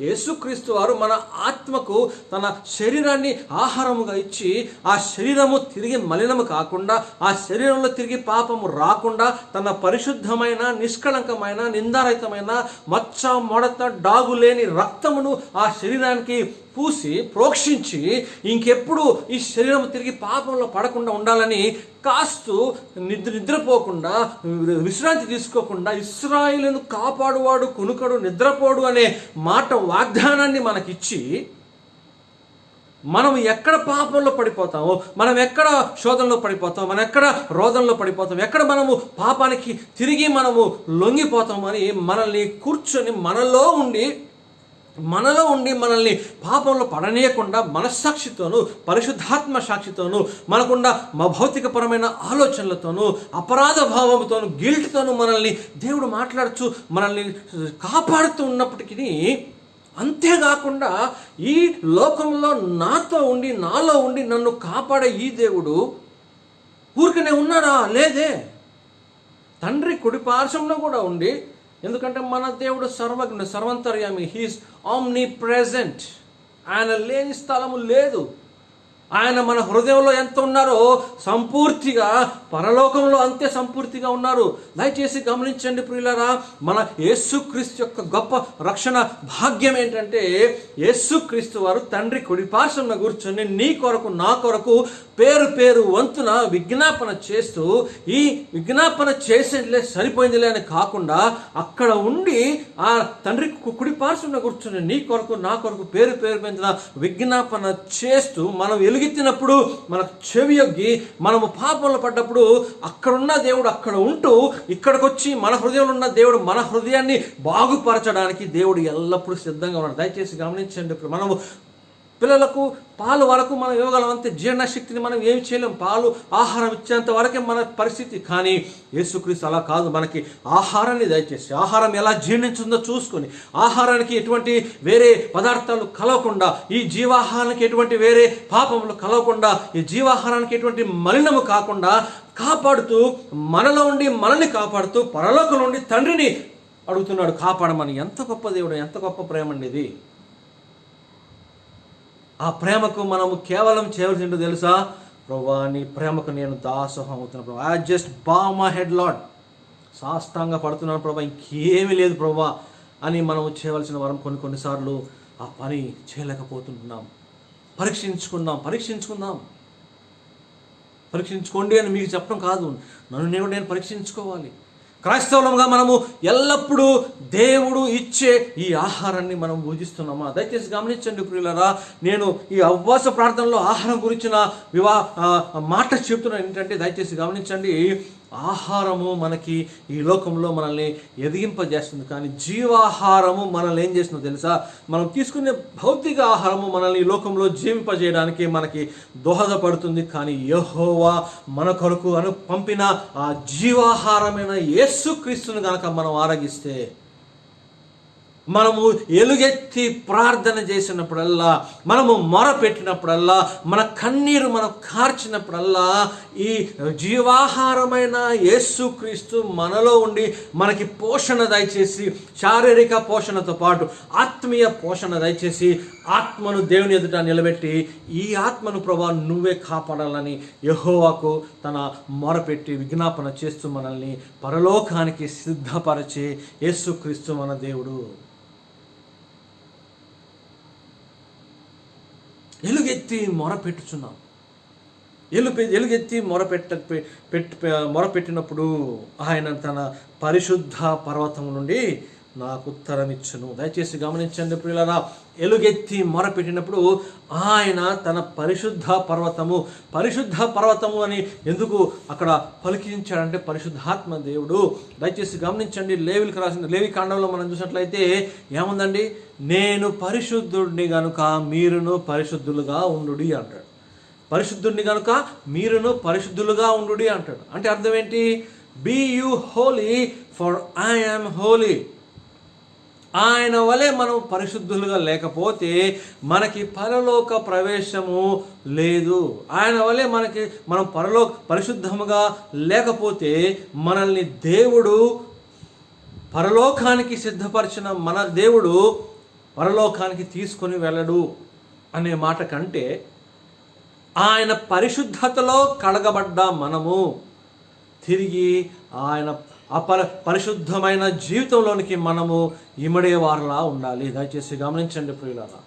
యేసుక్రీస్తు వారు మన ఆత్మకు తన శరీరాన్ని ఆహారముగా ఇచ్చి ఆ శరీరము తిరిగి మలినము కాకుండా, ఆ శరీరంలో తిరిగి పాపము రాకుండా తన పరిశుద్ధమైన, నిష్కళంకమైన, నిందారహితమైన, మచ్చ మొడత డాగు లేని రక్తమును ఆ శరీరానికి పూసి ప్రోక్షించి ఇంకెప్పుడు ఈ శరీరం తిరిగి పాపంలో పడకుండా ఉండాలని కాస్తూ నిద్రపోకుండా, విశ్రాంతి తీసుకోకుండా, ఇశ్రాయేలును కాపాడువాడు కునుకడు నిద్రపోడు అనే మాట వాగ్దానాన్ని మనకిచ్చి, మనం ఎక్కడ పాపంలో పడిపోతామో, మనం ఎక్కడ శోధనలో పడిపోతాం, మనం ఎక్కడ రోధంలో పడిపోతాం, ఎక్కడ మనము పాపానికి తిరిగి మనము లొంగిపోతామని మనల్ని కూర్చొని మనలో ఉండి మనల్ని పాపంలో పడనీయకుండా మనస్సాక్షితోనూ పరిశుద్ధాత్మ సాక్షితోనూ మనకున్న భౌతికపరమైన ఆలోచనలతోనూ అపరాధ భావంతోనూ గిల్ట్తోనూ మనల్ని దేవుడు మాట్లాడుచు మనల్ని కాపాడుతూ ఉన్నప్పటికీ, అంతేకాకుండా ఈ లోకంలో నాతో ఉండి నాలో ఉండి నన్ను కాపాడే ఈ దేవుడు ఊరికనే ఉన్నాడా? లేదే. తండ్రి కుడి పార్శ్వంలో కూడా ఉండి, ఎందుకంటే మన దేవుడు సర్వజ్ఞ, సర్వంతర్యామి, హీస్ ఆమ్ని ప్రెజెంట్. ఆయన లేని స్థలము లేదు. ఆయన మన హృదయంలో ఎంత ఉన్నారో సంపూర్తిగా పరలోకంలో అంతే సంపూర్తిగా ఉన్నారు. దయచేసి గమనించండి ప్రియులారా, మన యేసుక్రీస్తు యొక్క గొప్ప రక్షణ భాగ్యం ఏంటంటే, యేసుక్రీస్తు వారు తండ్రి కుడిపార్శ్వంలో కూర్చొని నీ కొరకు నా కొరకు పేరు వంతున విజ్ఞాపన చేస్తూ, ఈ విజ్ఞాపన చేసేదిలే సరిపోయిందిలే అని కాకుండా అక్కడ ఉండి ఆ తండ్రి కుడిపార్శ్వంలో కూర్చొని నీ కొరకు నా కొరకు పేరు వంతున విజ్ఞాపన చేస్తూ, మనం ఎలుగెత్తినప్పుడు మనకు చెవియొగ్గి మనము పాపంలో పడ్డప్పుడు అక్కడున్న దేవుడు అక్కడ ఉంటూ ఇక్కడికి వచ్చి మన హృదయంలో ఉన్న దేవుడు మన హృదయాన్ని బాగుపరచడానికి దేవుడు ఎల్లప్పుడూ సిద్ధంగా ఉన్నాడు. దయచేసి గమనించండి. మనము పిల్లలకు పాలు వరకు మనం ఇవ్వగలం, అంతే. జీర్ణశక్తిని మనం ఏమి చేయలేం, పాలు ఆహారం ఇచ్చేంత వరకే మన పరిస్థితి. కానీ యేసుక్రీస్తు అలా కాదు. మనకి ఆహారాన్ని దయచేసి, ఆహారం ఎలా జీర్ణించుందో చూసుకొని, ఆహారానికి ఎటువంటి వేరే పదార్థాలు కలవకుండా, ఈ జీవాహారానికి ఎటువంటి వేరే పాపములు కలవకుండా, ఈ జీవాహారానికి ఎటువంటి మలినము కాకుండా కాపాడుతూ, మనలో ఉండి మనల్ని కాపాడుతూ పరలోకంలో ఉండి తండ్రిని అడుగుతున్నాడు కాపాడమని. ఎంత గొప్ప దేవుడు, ఎంత గొప్ప ప్రేమ అండి ఇది. ఆ ప్రేమకు మనము కేవలం చేయవలసిందో తెలుసా? ప్రభువా, నీ ప్రేమకు నేను దాసోహం అవుతున్నాను ప్రభా. ఐ జస్ట్ బా మై హెడ్ లార్డ్, సాష్టాంగ పడుతున్నాను ప్రభా, ఇంకేమీ లేదు ప్రభా అని మనం చేయవలసిన వారం కొన్నిసార్లు ఆ పని చేయలేకపోతుంటున్నాం. పరీక్షించుకోండి అని మీకు చెప్పడం కాదు, నన్ను నేను పరీక్షించుకోవాలి. క్రైస్తవులంగా మనము ఎల్లప్పుడూ దేవుడు ఇచ్చే ఈ ఆహారాన్ని మనం భుజిస్తున్నామా? దయచేసి గమనించండి ప్రియులారా, నేను ఈ ఉపవాస ప్రార్థనలో ఆహారం గురించిన మాట చెప్తున్నాను ఏంటంటే, దయచేసి గమనించండి. ఆహారము మనకి ఈ లోకంలో మనల్ని ఎదిగింపజేస్తుంది, కానీ జీవాహారము మనల్ని ఏం చేస్తుందో తెలుసా? మనం తీసుకునే భౌతిక ఆహారము మనల్ని ఈ లోకంలో జీవింపజేయడానికి మనకి దోహదపడుతుంది, కానీ యెహోవా మన కొరకు పంపిన ఆ జీవాహారమైన యేసుక్రీస్తును గనక మనం ఆరగిస్తే, మనము ఎలుగెత్తి ప్రార్థన చేసినప్పుడల్లా, మనము మొరపెట్టినప్పుడల్లా, మన కన్నీరు మనం కార్చినప్పుడల్లా, ఈ జీవాహారమైన యేసుక్రీస్తు మనలో ఉండి మనకి పోషణ దయచేసి, శారీరక పోషణతో పాటు ఆత్మీయ పోషణ దయచేసి, ఆత్మను దేవుని ఎదుట నిలబెట్టి, ఈ ఆత్మను ప్రభా నువ్వే కాపాడాలని యెహోవాకు తన మొరపెట్టి విజ్ఞాపన చేస్తూ మనల్ని పరలోకానికి సిద్ధపరిచే యేసుక్రీస్తు మన దేవుడు. ఎలుగెత్తి మొరపెట్టుచున్నాం. ఎలుగెత్తి మొరపెట్టినప్పుడు ఆయన తన పరిశుద్ధ పర్వతం నుండి నాకు ఉత్తరం ఇచ్చును. దయచేసి గమనించండి ప్రియులారా, ఎలుగెత్తి మొరపెట్టినప్పుడు ఆయన తన పరిశుద్ధ పర్వతము అని ఎందుకు అక్కడ పలికించాడంటే పరిశుద్ధాత్మ దేవుడు. దయచేసి గమనించండి, లేవి కాండంలో మనం చూసినట్లయితే ఏముందండి? నేను పరిశుద్ధుడిని గనుక మీరును పరిశుద్ధులుగా ఉండుడి అంటాడు. పరిశుద్ధుడిని గనుక మీరును పరిశుద్ధులుగా ఉండుడి అంటాడు. అంటే అర్థం ఏంటి? Be you holy for I am holy. ఆయన వలె మనం పరిశుద్ధులుగా లేకపోతే మనకి పరలోక ప్రవేశము లేదు. ఆయన వలె మనం పరిశుద్ధముగా లేకపోతే మనల్ని దేవుడు పరలోకానికి సిద్ధపరిచిన మన దేవుడు పరలోకానికి తీసుకొని వెళ్ళడు అనే మాట కంటే, ఆయన పరిశుద్ధతలో కడగబడ్డ మనము తిరిగి ఆయన పరిశుద్ధమైన జీవితంలోనికి మనము ఇమడేవారులా ఉండాలి. దయచేసి గమనించండి ప్రియులారా,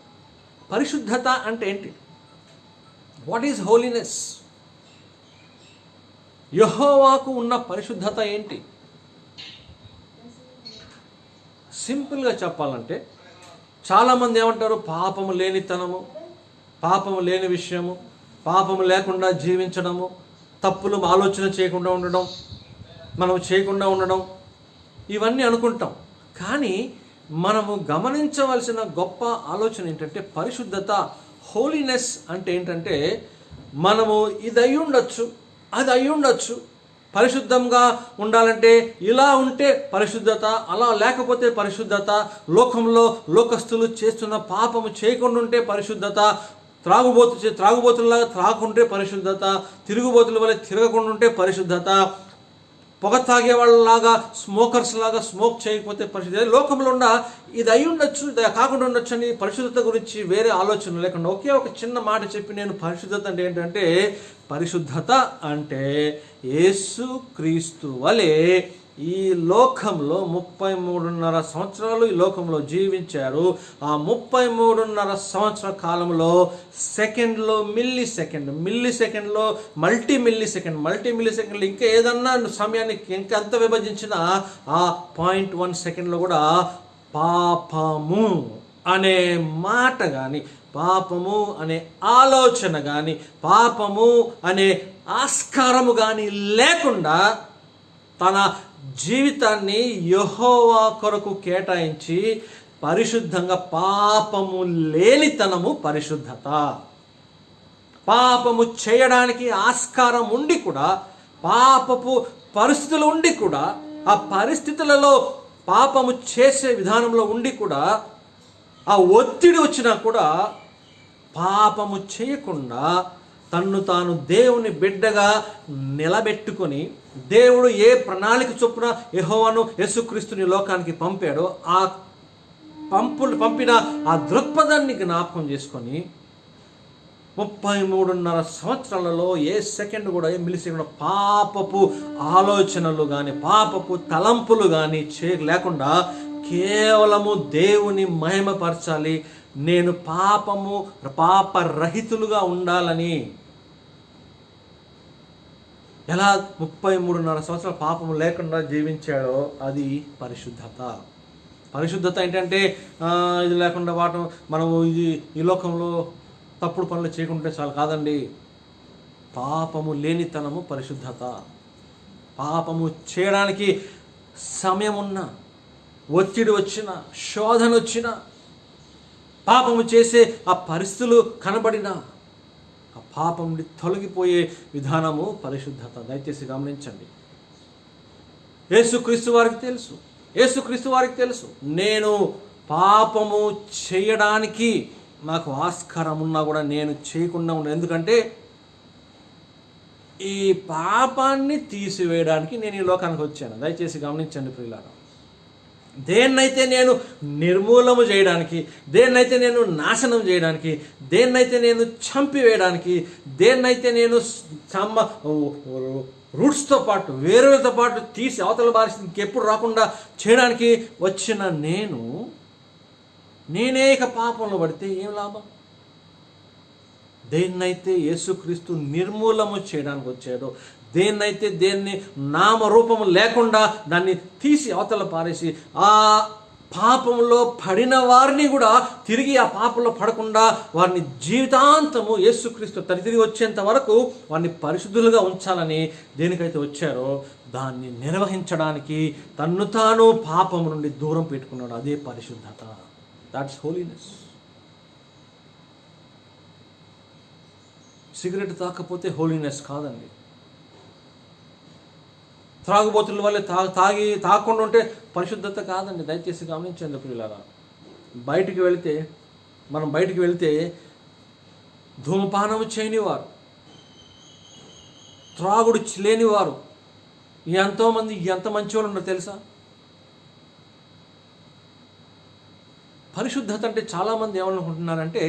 పరిశుద్ధత అంటే ఏంటి? What is holiness? యెహోవాకు ఉన్న పరిశుద్ధత ఏంటి? సింపుల్గా చెప్పాలంటే, చాలామంది ఏమంటారు? పాపము లేనితనము, పాపము లేని విషయము, పాపము లేకుండా జీవించడము, తప్పులు ఆలోచన చేయకుండా ఉండడం, మనం చేయకుండా ఉండడం, ఇవన్నీ అనుకుంటాం. కానీ మనము గమనించవలసిన గొప్ప ఆలోచన ఏంటంటే, పరిశుద్ధత, హోలీనెస్ అంటే ఏంటంటే, మనము ఇది అయి ఉండొచ్చు, అది అయి ఉండొచ్చు. పరిశుద్ధంగా ఉండాలంటే ఇలా ఉంటే పరిశుద్ధత, అలా లేకపోతే పరిశుద్ధత. లోకంలో లోకస్తులు చేస్తున్న పాపము చేయకుండా ఉంటే పరిశుద్ధత, త్రాగుబోతుల్లాగా త్రాగుంటే పరిశుద్ధత, తిరుగుబోతుల వల్ల తిరగకుండా ఉంటే పరిశుద్ధత, పొగ తాగే వాళ్ళలాగా స్మోకర్స్ లాగా స్మోక్ చేయకపోతే పరిశుద్ధత. లోకంలో ఉన్న ఇది అయి ఉండొచ్చు, ఇది కాకుండా ఉండొచ్చు అని పరిశుద్ధత గురించి వేరే ఆలోచన లేకుండా ఒకే ఒక చిన్న మాట చెప్పి నేను పరిశుద్ధత అంటే ఏంటంటే, పరిశుద్ధత అంటే యేసుక్రీస్తు వలె ఈ లోకంలో 33.5 సంవత్సరాలు ఈ లోకంలో జీవించారు. ఆ 33.5 సంవత్సరాల కాలంలో సెకండ్లో మిల్లీ సెకండ్లో మల్టీ మిల్లీ సెకండ్లో ఇంకా ఏదన్నా సమయాన్ని ఇంకెంత విభజించినా ఆ 0.1 సెకండ్లో కూడా పాపము అనే మాట కానీ, పాపము అనే ఆలోచన కానీ, పాపము అనే ఆస్కారము కానీ లేకుండా తన జీవితాన్ని యెహోవా కొరకు కేటాయించి పరిశుద్ధంగా, పాపము లేనితనము పరిశుద్ధత. పాపము చేయడానికి ఆస్కారం ఉండి కూడా, పాపపు పరిస్థితులు ఉండి కూడా, ఆ పరిస్థితులలో పాపము చేసే విధానంలో ఉండి కూడా, ఆ ఒత్తిడి వచ్చినా కూడా పాపము చేయకుండా తన్ను తాను దేవుని బిడ్డగా నిలబెట్టుకొని, దేవుడు ఏ ప్రణాళిక చొప్పున యెహోవాను యేసుక్రీస్తుని లోకానికి పంపాడో ఆ పంపిన ఆ దృక్పథాన్ని జ్ఞాపకం చేసుకొని 33.5 సంవత్సరాలలో ఏ సెకండ్ కూడా, ఏ మిల్లీ సెకండ్ పాపపు ఆలోచనలు కానీ, పాపపు తలంపులు కానీ లేకుండా కేవలము దేవుని మహిమపరచాలి, నేను పాపరహితులుగా ఉండాలని ఎలా 33.5 సంవత్సరాల పాపం లేకుండా జీవించాడో అది పరిశుద్ధత. పరిశుద్ధత ఏంటంటే ఇది లేకుండా మనము ఈ లోకంలో తప్పుడు పనులు చేయకుంటే చాలు కాదండి. పాపము లేనితనము పరిశుద్ధత. పాపము చేయడానికి సమయం ఉన్నా, ఒత్తిడి వచ్చినా, శోధన వచ్చినా, పాపము చేసే ఆ పరిస్థితులు కనబడినా ఆ పాపం నుండి తొలగిపోయే విధానము పరిశుద్ధత. దయచేసి గమనించండి. యేసుక్రీస్తు వారికి తెలుసు నేను పాపము చేయడానికి నాకు ఆస్కారం ఉన్నా కూడా నేను చేయకుండా ఉన్నాను. ఎందుకంటే ఈ పాపాన్ని తీసివేయడానికి నేను ఈ లోకానికి వచ్చాను. దయచేసి గమనించండి ప్రియులారా. దేన్నైతే నేను నిర్మూలన చేయడానికి, దేన్నైతే నేను నాశనం చేయడానికి, దేన్నైతే నేను చంపివేయడానికి, దేన్నైతే నేను రూట్స్తో పాటు వేరుతో పాటు తీసి అవతల బారిసి ఇంకెప్పుడు రాకుండా చేయడానికి వచ్చిన నేనే ఇక పాపంలో పడితే ఏం లాభం? దేన్నైతే యేసుక్రీస్తు నిర్మూలము చేయడానికి వచ్చాడో, దేన్ని నామరూపము లేకుండా దాన్ని తీసి అవతల పారేసి ఆ పాపంలో పడిన వారిని కూడా తిరిగి ఆ పాపంలో పడకుండా వారిని జీవితాంతము యేసుక్రీస్తు తిరిగి వచ్చేంత వరకు వారిని పరిశుద్ధులుగా ఉంచాలని దేనికైతే వచ్చారో దాన్ని నిర్వహించడానికి తన్ను తాను పాపము నుండి దూరం పెట్టుకున్నాడు. అదే పరిశుద్ధత. That's holiness. సిగరెట్ తాకపోతే హోలీనెస్ కాదండి. త్రాగుబోతుల వల్ల తాగకుండా ఉంటే పరిశుద్ధత కాదండి. దయచేసి గమనించండి ప్రియులారా. మనం బయటికి వెళ్తే ధూమపానము చేయనివారు, త్రాగుడు లేనివారు ఎంతోమంది ఎంత మంచివాళ్ళు ఉన్నారు తెలుసా? పరిశుద్ధత అంటే చాలామంది ఏమనుకుంటున్నారంటే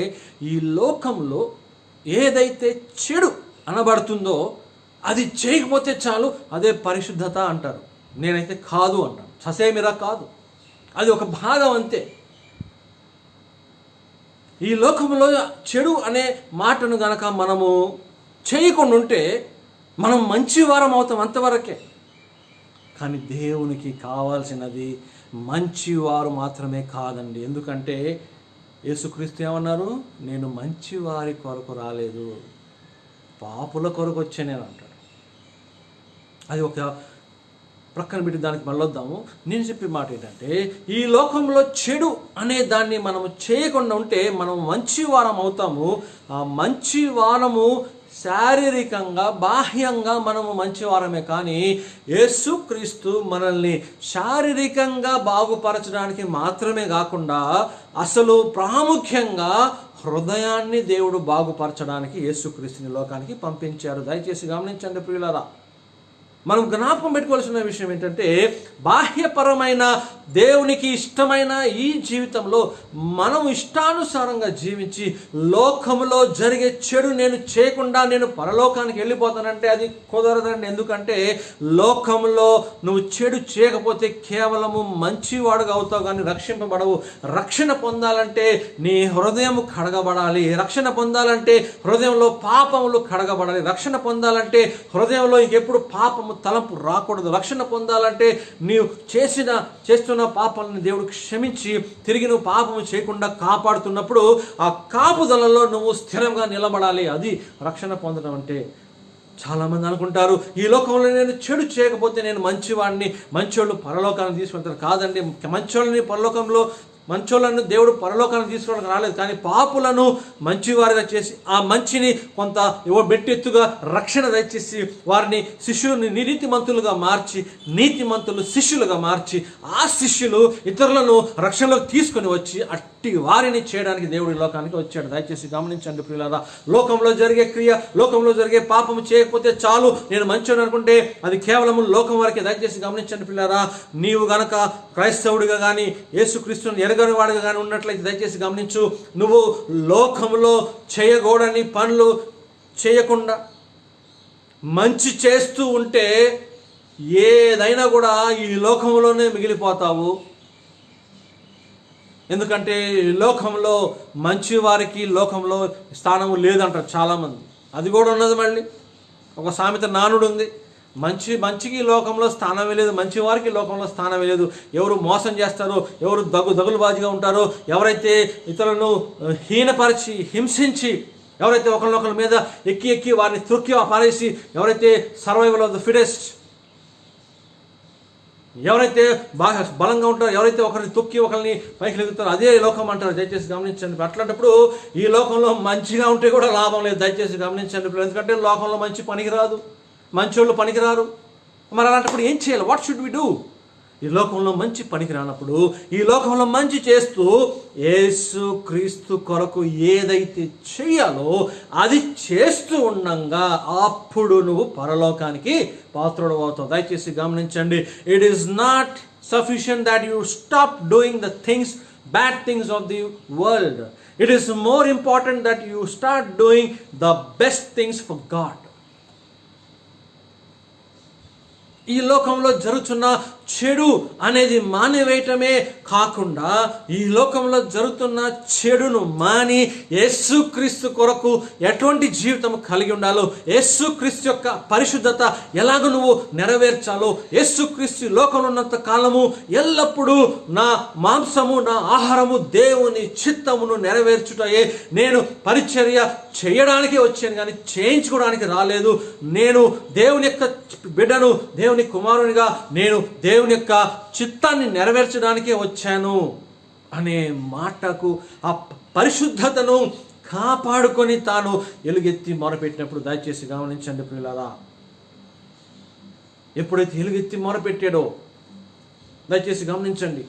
ఈ లోకంలో ఏదైతే చెడు అనబడుతుందో అది చేయకపోతే చాలు అదే పరిశుద్ధత అంటారు. నేనైతే కాదు అంటాను. ససేమిరా కాదు, అది ఒక భాగం అంతే. ఈ లోకంలో చెడు అనే మాటను గనక మనము చేయకుండా ఉంటే మనం మంచివారం అవుతాం, అంతవరకే. కానీ దేవునికి కావాల్సినది మంచివారు మాత్రమే కాదండి. ఎందుకంటే యేసుక్రీస్తు ఏమన్నారు? నేను మంచివారి కొరకు రాలేదు, పాపుల కొరకు వచ్చే నేను అంటాడు. అది ఒక ప్రక్కన పెట్టి దానికి మళ్ళొద్దాము. నేను చెప్పే మాట ఏంటంటే ఈ లోకంలో చెడు అనే దాన్ని మనము చేయకుండా ఉంటే మనం మంచివారం అవుతాము. ఆ మంచివారము శారీరకంగా బాహ్యంగా మనము మంచివారమే, కానీ యేసుక్రీస్తు మనల్ని శారీరకంగా బాగుపరచడానికి మాత్రమే కాకుండా అసలు ప్రాముఖ్యంగా హృదయాన్ని దేవుడు బాగుపరచడానికి యేసుక్రీస్తుని లోకానికి పంపించారు. దయచేసి గమనించండి ప్రియులారా. మనం జ్ఞాపకం పెట్టుకోవాల్సిన విషయం ఏంటంటే బాహ్యపరమైన దేవునికి ఇష్టమైన ఈ జీవితంలో మనం ఇష్టానుసారంగా జీవించి లోకములో జరిగే చెడు నేను చేయకుండా నేను పరలోకానికి వెళ్ళిపోతానంటే అది కుదరదండి. ఎందుకంటే లోకంలో నువ్వు చెడు చేయకపోతే కేవలము మంచివాడుగా అవుతావు, కానీ రక్షింపబడవు. రక్షణ పొందాలంటే నీ హృదయం కడగబడాలి. రక్షణ పొందాలంటే హృదయంలో పాపములు కడగబడాలి. రక్షణ పొందాలంటే హృదయంలో ఇంకెప్పుడు పాపము తలంపు రాకూడదు. రక్షణ పొందాలంటే నీవు చేస్తున్న పాపాలను దేవుడు క్షమించి తిరిగి నువ్వు పాపము చేయకుండా కాపాడుతున్నప్పుడు ఆ కాపుదలలో నువ్వు స్థిరంగా నిలబడాలి. అది రక్షణ పొందడం అంటే. చాలామంది అనుకుంటారు ఈ లోకంలో నేను చెడు చేయకపోతే నేను మంచివాడిని, మంచోళ్ళు పరలోకాన్ని తీసుకెళ్తారు. కాదండి, మంచోళ్ళను దేవుడు పరలోకాన్ని తీసుకోవడానికి రాలేదు, కానీ పాపులను మంచివారిగా చేసి ఆ మంచిని కొంత బెట్టెత్తుగా రక్షణ దయచేసి వారిని శిష్యుని నీతిమంతులుగా మార్చి, నీతిమంతులు శిష్యులుగా మార్చి ఆ శిష్యులు ఇతరులను రక్షణలోకి తీసుకొని వచ్చి అట్టి వారిని చేయడానికి దేవుడి లోకానికి వచ్చాడు. దయచేసి గమనించండి ప్రియులారా. లోకంలో జరిగే క్రియ, లోకంలో జరిగే పాపము చేయకపోతే చాలు నేను మంచోని అనుకుంటే అది కేవలము లోకం వరకే. దయచేసి గమనించండి ప్రియులారా. నీవు గనక క్రైస్తవుడిగా కానీ యేసుక్రీస్తుని ఎరగని వాడిగా కానీ ఉన్నట్లయితే దయచేసి గమనించు. నువ్వు లోకంలో చేయకూడని పనులు చేయకుండా మంచి చేస్తూ ఉంటే ఏదైనా కూడా ఈ లోకంలోనే మిగిలిపోతావు. ఎందుకంటే లోకంలో మంచి వారికి లోకంలో స్థానము లేదంటారు చాలామంది. అది కూడా ఉన్నది. మళ్ళీ ఒక సామెత నానుడు ఉంది, మంచికి ఈ లోకంలో స్థానమే లేదు, మంచి వారికి ఈ లోకంలో స్థానమే లేదు. ఎవరు మోసం చేస్తారో, ఎవరు దగులుబాజీగా ఉంటారో, ఎవరైతే ఇతరులను హీనపరిచి హింసించి, ఎవరైతే ఒకరినొకరి మీద ఎక్కి వారిని తొక్కి పారేసి, ఎవరైతే సర్వైవల్ ఆఫ్ ద ఫిటెస్ట్, ఎవరైతే బాగా బలంగా ఉంటారో, ఎవరైతే ఒకరిని తొక్కి ఒకరిని పైకి లెగుతారో అదే లోకం అంటారు. దయచేసి గమనించండి. అట్లాంటప్పుడు ఈ లోకంలో మంచిగా ఉంటే కూడా లాభం లేదు. దయచేసి గమనించండి. ఎందుకంటే లోకంలో మంచి పనికిరాదు, మంచోళ్ళు పనికిరారు. మరి అలాంటప్పుడు ఏం చేయాలి? What should we do? ఈ లోకంలో మంచి పనికి రానప్పుడు, ఈ లోకంలో మంచి చేస్తూ యేసు క్రీస్తు కొరకు ఏదైతే చెయ్యాలో అది చేస్తూ ఉండంగా అప్పుడు నువ్వు పరలోకానికి పాత్రుడు అవుతావు. దయచేసి గమనించండి. It is not sufficient that you stop doing the things, bad things of the world. It is more important that you start doing the best things for God. ఈ లోకంలో జరుగుతున్న చెడు అనేది మానివేయటమే కాకుండా, ఈ లోకంలో జరుగుతున్న చెడును మాని యేసుక్రీస్తు కొరకు ఎటువంటి జీవితం కలిగి ఉండాలో, యేసుక్రీస్తు యొక్క పరిశుద్ధత ఎలాగ నువ్వు నెరవేర్చాలో, యేసుక్రీస్తు లోకంలో ఉన్నంత కాలము ఎల్లప్పుడూ నా మాంసము, నా ఆహారము దేవుని చిత్తమును నెరవేర్చుటయే. నేను పరిచర్య చేయడానికి వచ్చాను కానీ చేయించుకోవడానికి రాలేదు. నేను దేవుని యొక్క బిడ్డను, దేవుని కుమారునిగా నేను దేవుని యొక్క చిత్తాన్ని నెరవేర్చడానికే వచ్చాను అనే మాటకు, ఆ పరిశుద్ధతను కాపాడుకొని తాను ఎలుగెత్తి మొరపెట్టినప్పుడు దయచేసి గమనించండి ప్రియులారా. ఎప్పుడైతే ఎలుగెత్తి మొరపెట్టాడో దయచేసి గమనించండి.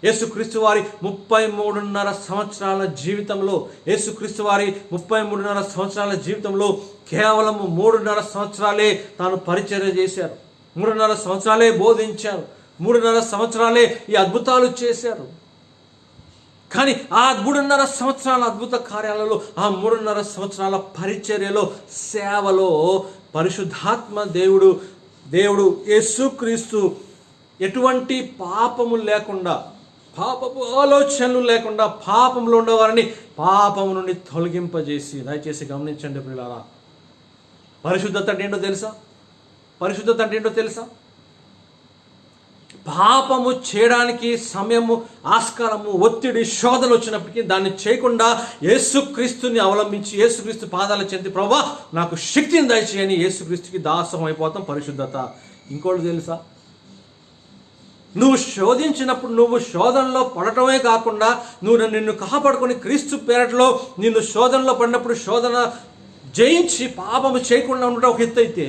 యేసుక్రీస్తు వారి 33.5 సంవత్సరాల జీవితంలో, యేసుక్రీస్తు వారి 33.5 సంవత్సరాల జీవితంలో కేవలం 3.5 సంవత్సరాలే తాను పరిచర్య చేశారు. 3.5 సంవత్సరాలే బోధించారు. 3.5 సంవత్సరాలే ఈ అద్భుతాలు చేశారు. కానీ ఆ 3.5 సంవత్సరాల అద్భుత కార్యాలలో, ఆ 3.5 సంవత్సరాల పరిచర్యలో, సేవలో పరిశుద్ధాత్మ దేవుడు యేసుక్రీస్తు ఎటువంటి పాపము లేకుండా, పాపపు ఆలోచనలు లేకుండా, పాపంలో ఉండేవారిని పాపము నుండి తొలగింపజేసి, దయచేసి గమనించండి ప్రియులారా. పరిశుద్ధత అంటే ఏంటో తెలుసా? పరిశుద్ధత అంటే ఏంటో తెలుసా? పాపము చేయడానికి సమయము, ఆస్కారము, ఒత్తిడి, శోధన వచ్చినప్పటికీ దాన్ని చేయకుండా యేసుక్రీస్తుని అవలంబించి యేసుక్రీస్తు పాదాల చెంది, ప్రభువా నాకు శక్తిని దయచేయని యేసుక్రీస్తుకి దాసం అయిపోతాం. పరిశుద్ధత. ఇంకోటి తెలుసా? నువ్వు శోధించినప్పుడు, నువ్వు శోధనలో పడటమే కాకుండా, నిన్ను కాపాడుకొని క్రీస్తు పేరటలో నిన్ను శోధనలో పడినప్పుడు శోధన జయించి పాపము చేయకుండా ఉండటం ఒక ఎత్తు అయితే,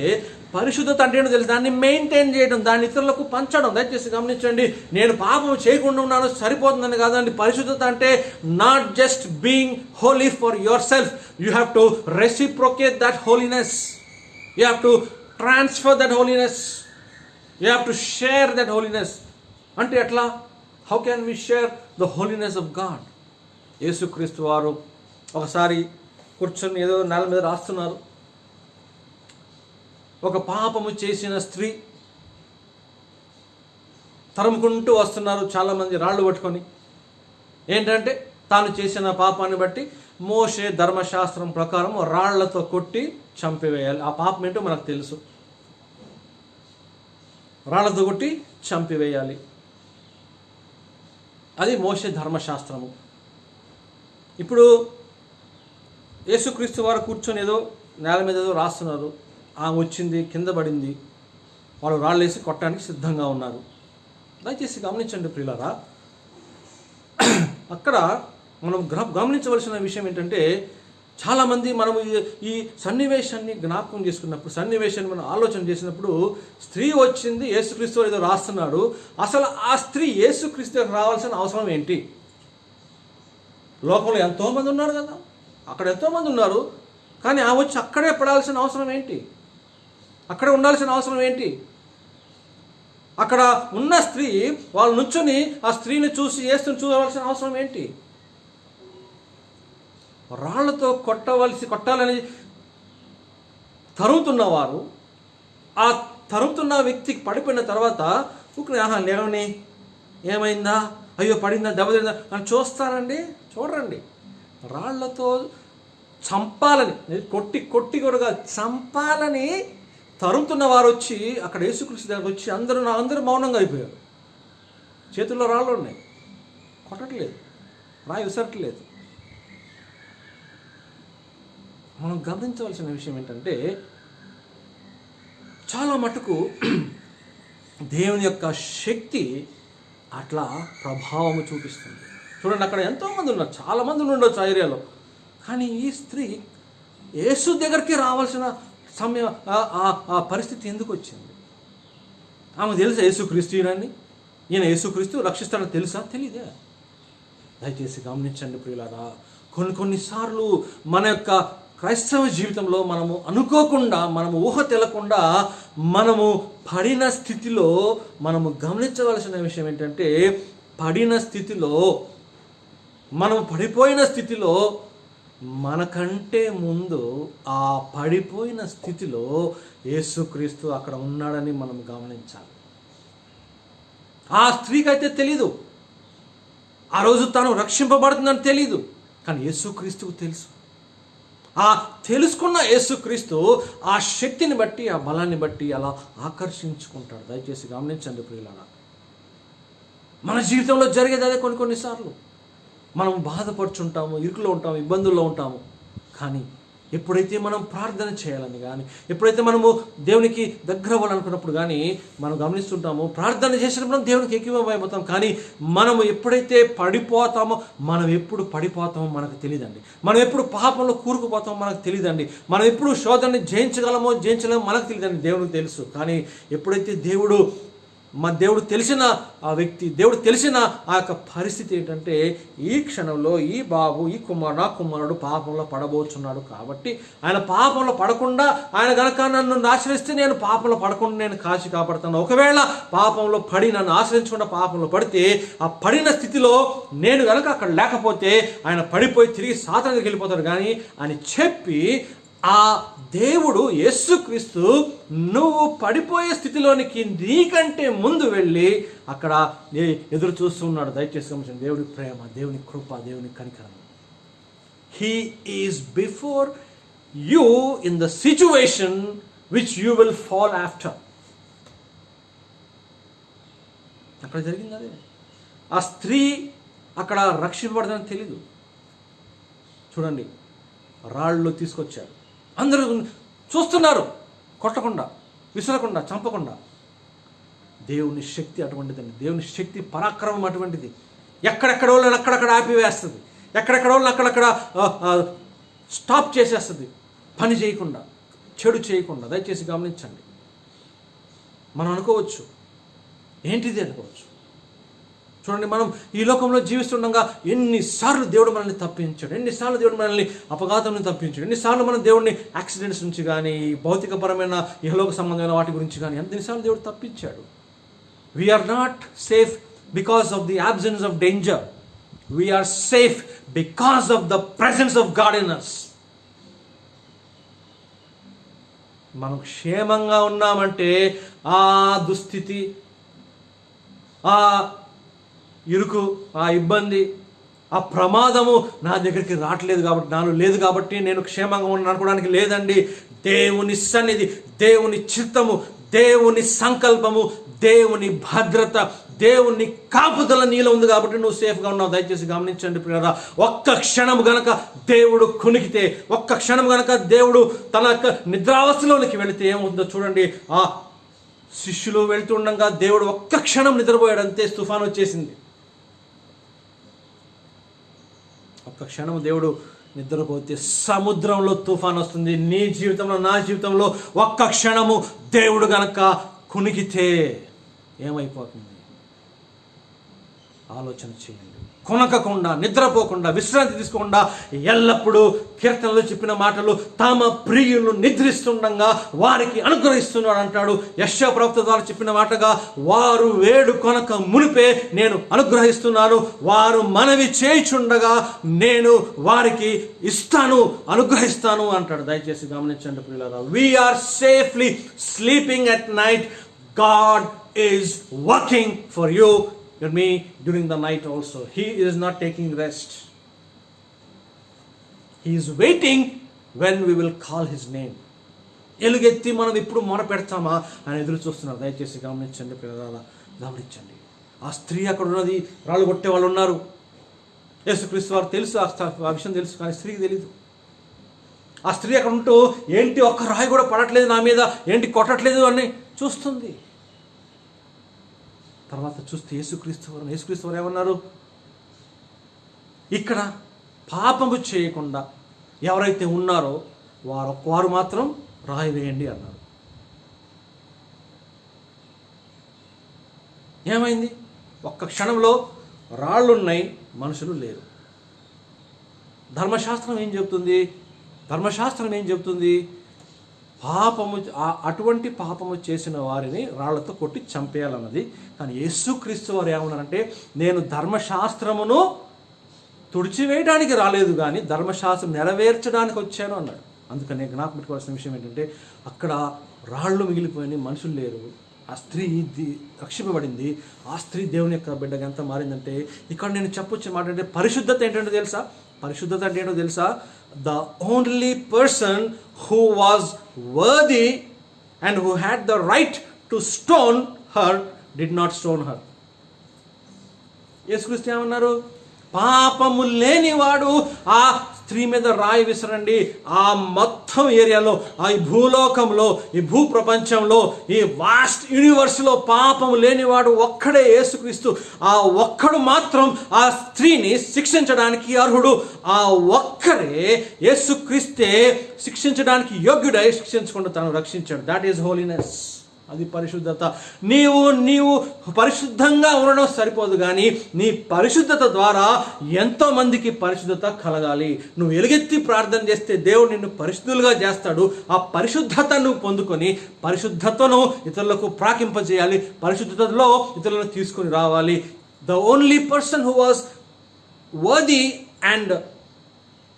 పరిశుద్ధత అంటే ఏంటో తెలుసు? దాన్ని మెయింటైన్ చేయడం, దాన్ని ఇతరులకు పంచడం. దయచేసి గమనించండి. నేను పాపం చేయకుండా ఉన్నాను సరిపోతుందని కాదండి. పరిశుద్ధత అంటే not just being holy for yourself, you have to reciprocate that holiness, you have to transfer that holiness, you have to share that holiness. అంటే ఎట్లా? How can we share the holiness of God? యేసుక్రీస్తు వారు ఒకసారి కూర్చొని ఏదో నేల మీద రాస్తున్నారు. ఒక పాపము చేసిన స్త్రీ తరుముకుంటూ వస్తున్నారు చాలామంది రాళ్ళు పట్టుకొని. ఏంటంటే తాను చేసిన పాపాన్ని బట్టి మోషే ధర్మశాస్త్రం ప్రకారం రాళ్లతో కొట్టి చంపివేయాలి. ఆ పాపం ఏంటో మనకు తెలుసు. రాళ్లతో కొట్టి చంపివేయాలి. అది మోషే ధర్మశాస్త్రము. ఇప్పుడు యేసుక్రీస్తు వారు కూర్చొని ఏదో నేల మీద ఏదో రాస్తున్నారు. ఆమె వచ్చింది, కింద పడింది. వాళ్ళు రాళ్ళు వేసి కొట్టడానికి సిద్ధంగా ఉన్నారు. దయచేసి గమనించండి ప్రియులారా. అక్కడ మనం గమనించవలసిన విషయం ఏంటంటే, చాలామంది మనము ఈ సన్నివేశాన్ని జ్ఞాపకం చేసుకున్నప్పుడు, సన్నివేశాన్ని మనం ఆలోచన చేసినప్పుడు, స్త్రీ వచ్చింది, యేసుక్రీస్తు ఏదో రాస్తున్నాడు. అసలు ఆ స్త్రీ యేసుక్రీస్తు రావాల్సిన అవసరం ఏంటి? లోకంలో ఎంతోమంది ఉన్నారు కదా, అక్కడ ఎంతోమంది ఉన్నారు. కానీ ఆ వచ్చి అక్కడే పడాల్సిన అవసరం ఏంటి? అక్కడే ఉండాల్సిన అవసరం ఏంటి? అక్కడ ఉన్న స్త్రీ వాళ్ళు నుంచొని ఆ స్త్రీని చూసి యేసుని చూడవలసిన అవసరం ఏంటి? రాళ్లతో కొట్టాలని తరుముతున్నవారు, ఆ తరుముతున్న వ్యక్తికి పడిపోయిన తర్వాత లేవని ఏమైందా, అయ్యో పడిందా, దెబ్బతిందా అని చూస్తారండి? చూడరండి. రాళ్లతో చంపాలని, కొట్టి కొట్టి కొడుగా చంపాలని తరుముతున్న వారు వచ్చి అక్కడ యేసుక్రీస్తు దగ్గరకు వచ్చి అందరూ మౌనంగా అయిపోయారు. చేతుల్లో రాళ్ళు ఉన్నాయి, కొట్టట్లేదు, రాయి విసరట్లేదు. మనం గమనించవలసిన విషయం ఏంటంటే, చాలా మటుకు దేవుని యొక్క శక్తి అట్లా ప్రభావం చూపిస్తుంది. చూడండి, అక్కడ ఎంతోమంది ఉన్నారు, చాలామంది ఉండొచ్చు ఆ ఏరియాలో. కానీ ఈ స్త్రీ యేసు దగ్గరికి రావాల్సిన సమయం, ఆ పరిస్థితి ఎందుకు వచ్చింది? ఆమె తెలుసా యేసుక్రీస్తు ఈయన యేసుక్రీస్తు రక్షిస్తాడని తెలుసా? తెలీదే. దయచేసి గమనించండి ప్రియులారా, కొన్నిసార్లు మన యొక్క క్రైస్తవ జీవితంలో మనము అనుకోకుండా, మనము ఊహ తెలకుండా మనము పడిన స్థితిలో మనము గమనించవలసిన విషయం ఏంటంటే, పడిన స్థితిలో, మనం పడిపోయిన స్థితిలో మనకంటే ముందు ఆ పడిపోయిన స్థితిలో యేసుక్రీస్తు అక్కడ ఉన్నాడని మనం గమనించాలి. ఆ స్త్రీకి అయితే తెలీదు, ఆ రోజు తాను రక్షింపబడుతుందని తెలీదు, కానీ యేసుక్రీస్తుకు తెలుసు. ఆ తెలుసుకున్న యేసుక్రీస్తు ఆ శక్తిని బట్టి, ఆ బలాన్ని బట్టి అలా ఆకర్షించుకుంటాడు. దయచేసి గమనించండి ప్రియులారా, మన జీవితంలో జరిగేది అదే. కొన్నిసార్లు మనం బాధపడుచుంటాము, ఇరుకులో ఉంటాము, ఇబ్బందుల్లో ఉంటాము. కానీ ఎప్పుడైతే మనం ప్రార్థన చేయాలని కానీ, ఎప్పుడైతే మనము దేవునికి దగ్గర అవ్వాలనుకున్నప్పుడు కానీ మనం గమనిస్తుంటాము, ప్రార్థన చేసినప్పుడు దేవునికి ఏకీభవిపోతాం. కానీ మనము ఎప్పుడైతే పడిపోతామో, మనం ఎప్పుడు పడిపోతామో మనకు తెలియదండి. మనం ఎప్పుడు పాపంలో కూరుకుపోతామో మనకు తెలియదండి. మనం ఎప్పుడు శోధనని జయించలేమో మనకు తెలియదండి. దేవునికి తెలుసు. కానీ ఎప్పుడైతే దేవుడు తెలిసిన ఆ వ్యక్తి, దేవుడు తెలిసిన ఆ యొక్క పరిస్థితి ఏంటంటే, ఈ క్షణంలో ఈ బాబు, నా కుమారుడు పాపంలో పడబోచున్నాడు కాబట్టి ఆయన పాపంలో పడకుండా, ఆయన గనక నన్ను ఆశ్రయిస్తే నేను పాపంలో పడకుండా నేను కాచి కాపాడుతాను. ఒకవేళ పాపంలో పడి నన్ను ఆశ్రయించకుండా పాపంలో పడితే, ఆ పడిన స్థితిలో నేను గనక అక్కడ లేకపోతే ఆయన పడిపోయి తిరిగి సాతానుకి వెళ్ళిపోతాడు. కానీ అని చెప్పి ఆ దేవుడు యేసుక్రీస్తు నువ్వు పడిపోయే స్థితిలోనికి నీకంటే ముందు వెళ్ళి అక్కడ ఎదురు చూస్తూ ఉన్నాడు. దయచేసి గమనించండి, దేవుడి ప్రేమ, దేవుని కృప, దేవుని కనికరం. He is before you in the situation which you will fall after. అక్కడ జరిగింది అదే. ఆ స్త్రీ అక్కడ రక్షింపబడదని తెలీదు. చూడండి, రాళ్ళు తీసుకొచ్చారు, అందరూ చూస్తున్నారు, కొట్టకుండా, విసరకుండా, చంపకుండా. దేవుని శక్తి అటువంటిదండి. దేవుని శక్తి పరాక్రమం అటువంటిది. ఎక్కడెక్కడ వాళ్ళని అక్కడక్కడ ఆపివేస్తుంది, ఎక్కడెక్కడ వాళ్ళని అక్కడక్కడ స్టాప్ చేసేస్తుంది, పని చేయకుండా, చెడు చేయకుండా. దయచేసి గమనించండి. మనం అనుకోవచ్చు, ఏంటిది అనుకోవచ్చు. చూడండి, మనం ఈ లోకంలో జీవిస్తుండగా ఎన్నిసార్లు దేవుడు మనల్ని తప్పించాడు, ఎన్నిసార్లు దేవుడు మనల్ని అపఘాతం నుంచి తప్పించాడు, ఎన్నిసార్లు మనం దేవుడిని యాక్సిడెంట్స్ నుంచి కానీ, భౌతికపరమైన ఇహలోక సంబంధమైన వాటి గురించి కానీ ఎన్నిసార్లు దేవుడు తప్పించాడు. We are not safe because of the absence of danger. We are safe because of the presence of God in us. మనం క్షేమంగా ఉన్నామంటే ఆ దుస్థితి, ఆ ఇరుకు, ఆ ఇబ్బంది, ఆ ప్రమాదము నా దగ్గరికి రావట్లేదు కాబట్టి, నాలో లేదు కాబట్టి నేను క్షేమంగా ఉన్నాను అనుకోవడానికి లేదండి. దేవుని సన్నిధి, దేవుని చిత్తము, దేవుని సంకల్పము, దేవుని భద్రత, దేవుని కాపుదల నీలో ఉంది కాబట్టి నువ్వు సేఫ్గా ఉన్నావు. దయచేసి గమనించండి ప్రియులారా, ఒక్క క్షణం గనక దేవుడు కునికితే, ఒక్క క్షణం గనక దేవుడు తన యొక్క నిద్రావస్థలోనికి వెళితే ఏమవుతుందో చూడండి. ఆ శిష్యులు వెళ్తుండగా దేవుడు ఒక్క క్షణం నిద్రపోయాడు, అంతే తుఫాను వచ్చేసింది. ఒక్క క్షణం దేవుడు నిద్రపోతే సముద్రంలో తుఫాన్ వస్తుంది. నీ జీవితంలో, నా జీవితంలో ఒక్క క్షణము దేవుడు గనక కునికితే ఏమైపోతుంది? ఆలోచన చేయండి. కొనకకుండా, నిద్రపోకుండా, విశ్రాంతి తీసుకోకుండా ఎల్లప్పుడూ కీర్తనలో చెప్పిన మాటలు, తమ ప్రియులు నిద్రిస్తుండగా వారికి అనుగ్రహిస్తున్నాడు అంటాడు. యెషయా ప్రవక్త ద్వారా చెప్పిన మాటగా, వారు వేడు కొనక మునిపే నేను అనుగ్రహిస్తున్నాను, వారు మనవి చేయుచుండగా నేను వారికి ఇస్తాను, అనుగ్రహిస్తాను అంటాడు. దయచేసి గమనించండి ప్రియులారా, we are safely sleeping at night. God is working for you and me during the night also. He is not taking rest. He is waiting when we will call his name. ఎలుగెత్తి మనం ఇప్పుడు మొర పెడతామా అని ఎదురు చూస్తున్నారు. దయచేసి గమనించండి పిల్లల, గమనించండి. ఆ స్త్రీ అక్కడ ఉన్నది, రాళ్ళు కొట్టే వాళ్ళు ఉన్నారు. యేసుక్రీస్తు వారు తెలుసు, ఆ విషయం తెలుసు, కానీ స్త్రీకి తెలీదు. ఆ స్త్రీ అక్కడ ఉంటూ ఏంటి ఒక్క రాయి కూడా పడట్లేదు నా మీద, ఏంటి కొట్టట్లేదు అని చూస్తుంది. తర్వాత చూస్తే యేసుక్రీస్తు వారు ఏమన్నారు? ఇక్కడ పాపము చేయకుండా ఎవరైతే ఉన్నారో వారు మాత్రం రాయి వేయండి అన్నారు. ఏమైంది? ఒక్క క్షణంలో రాళ్ళున్నాయి, మనుషులు లేరు. ధర్మశాస్త్రం ఏం చెప్తుంది? అటువంటి పాపము చేసిన వారిని రాళ్లతో కొట్టి చంపేయాలన్నది. కానీ యేసుక్రీస్తు వారు ఏమన్నారంటే, నేను ధర్మశాస్త్రమును తుడిచివేయడానికి రాలేదు కానీ ధర్మశాస్త్రం నెరవేర్చడానికి వచ్చాను అన్నాడు. అందుకని జ్ఞాపకం పెట్టుకోవాల్సిన విషయం ఏంటంటే, అక్కడ రాళ్ళు మిగిలిపోయినాయి, మనుషులు లేరు. ఆ స్త్రీ రక్షింపబడింది. ఆ స్త్రీ దేవుని యొక్క బిడ్డగా ఎంత మారిందంటే, ఇక్కడ నేను చెప్పొచ్చే మాట అంటే పరిశుద్ధత ఏంటంటే తెలుసా? పరిశుద్ధత అంటే ఏంటో తెలుసా? The only person who was worthy and who had the right to stone her did not stone her. యేసుక్రీస్తు ఏమన్నారు? పాపము లేనివాడు ఆ స్త్రీ మీద రాయి విసరండి. ఆ మొత్తం ఏరియాలో, ఈ భూలోకంలో, ఈ భూ ప్రపంచంలో, ఈ వాస్ట్ యూనివర్స్లో పాపము లేనివాడు ఒక్కడే యేసుక్రీస్తు. ఆ ఒక్కడు మాత్రం ఆ స్త్రీని శిక్షించడానికి అర్హుడు. ఆ ఒక్కరే యేసుక్రీస్తే శిక్షించడానికి యోగ్యుడై శిక్షించకుండా తను రక్షించాడు. That is holiness. అది పరిశుద్ధత. నీవు పరిశుద్ధంగా ఉండడం సరిపోదు, కానీ నీ పరిశుద్ధత ద్వారా ఎంతో మందికి పరిశుద్ధత కలగాలి. నువ్వు ఎలుగెత్తి ప్రార్థన చేస్తే దేవుడు నిన్ను పరిశుద్ధులుగా చేస్తాడు. ఆ పరిశుద్ధత నువ్వు పొందుకొని పరిశుద్ధతను ఇతరులకు ప్రాకింపజేయాలి. పరిశుద్ధతలో ఇతరులను తీసుకొని రావాలి. The only person who was worthy and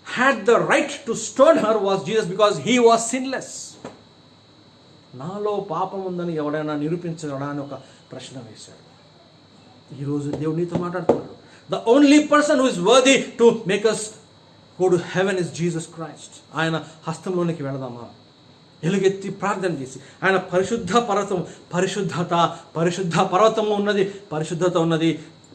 had the right to stone her was Jesus, because he was sinless. నాలో పాపం ఉందని ఎవడైనా నిరూపించగలడా అని ఒక ప్రశ్న వేశాడు. ఈరోజు దేవుడు నీతో మాట్లాడుతున్నాడు. The only person who is worthy to make us go to heaven is Jesus Christ. ఆయన హస్తంలోనికి వెళదామా? ఎలుగెత్తి ప్రార్థన చేసి ఆయన పరిశుద్ధ పర్వతము ఉన్నది, పరిశుద్ధత ఉన్నది.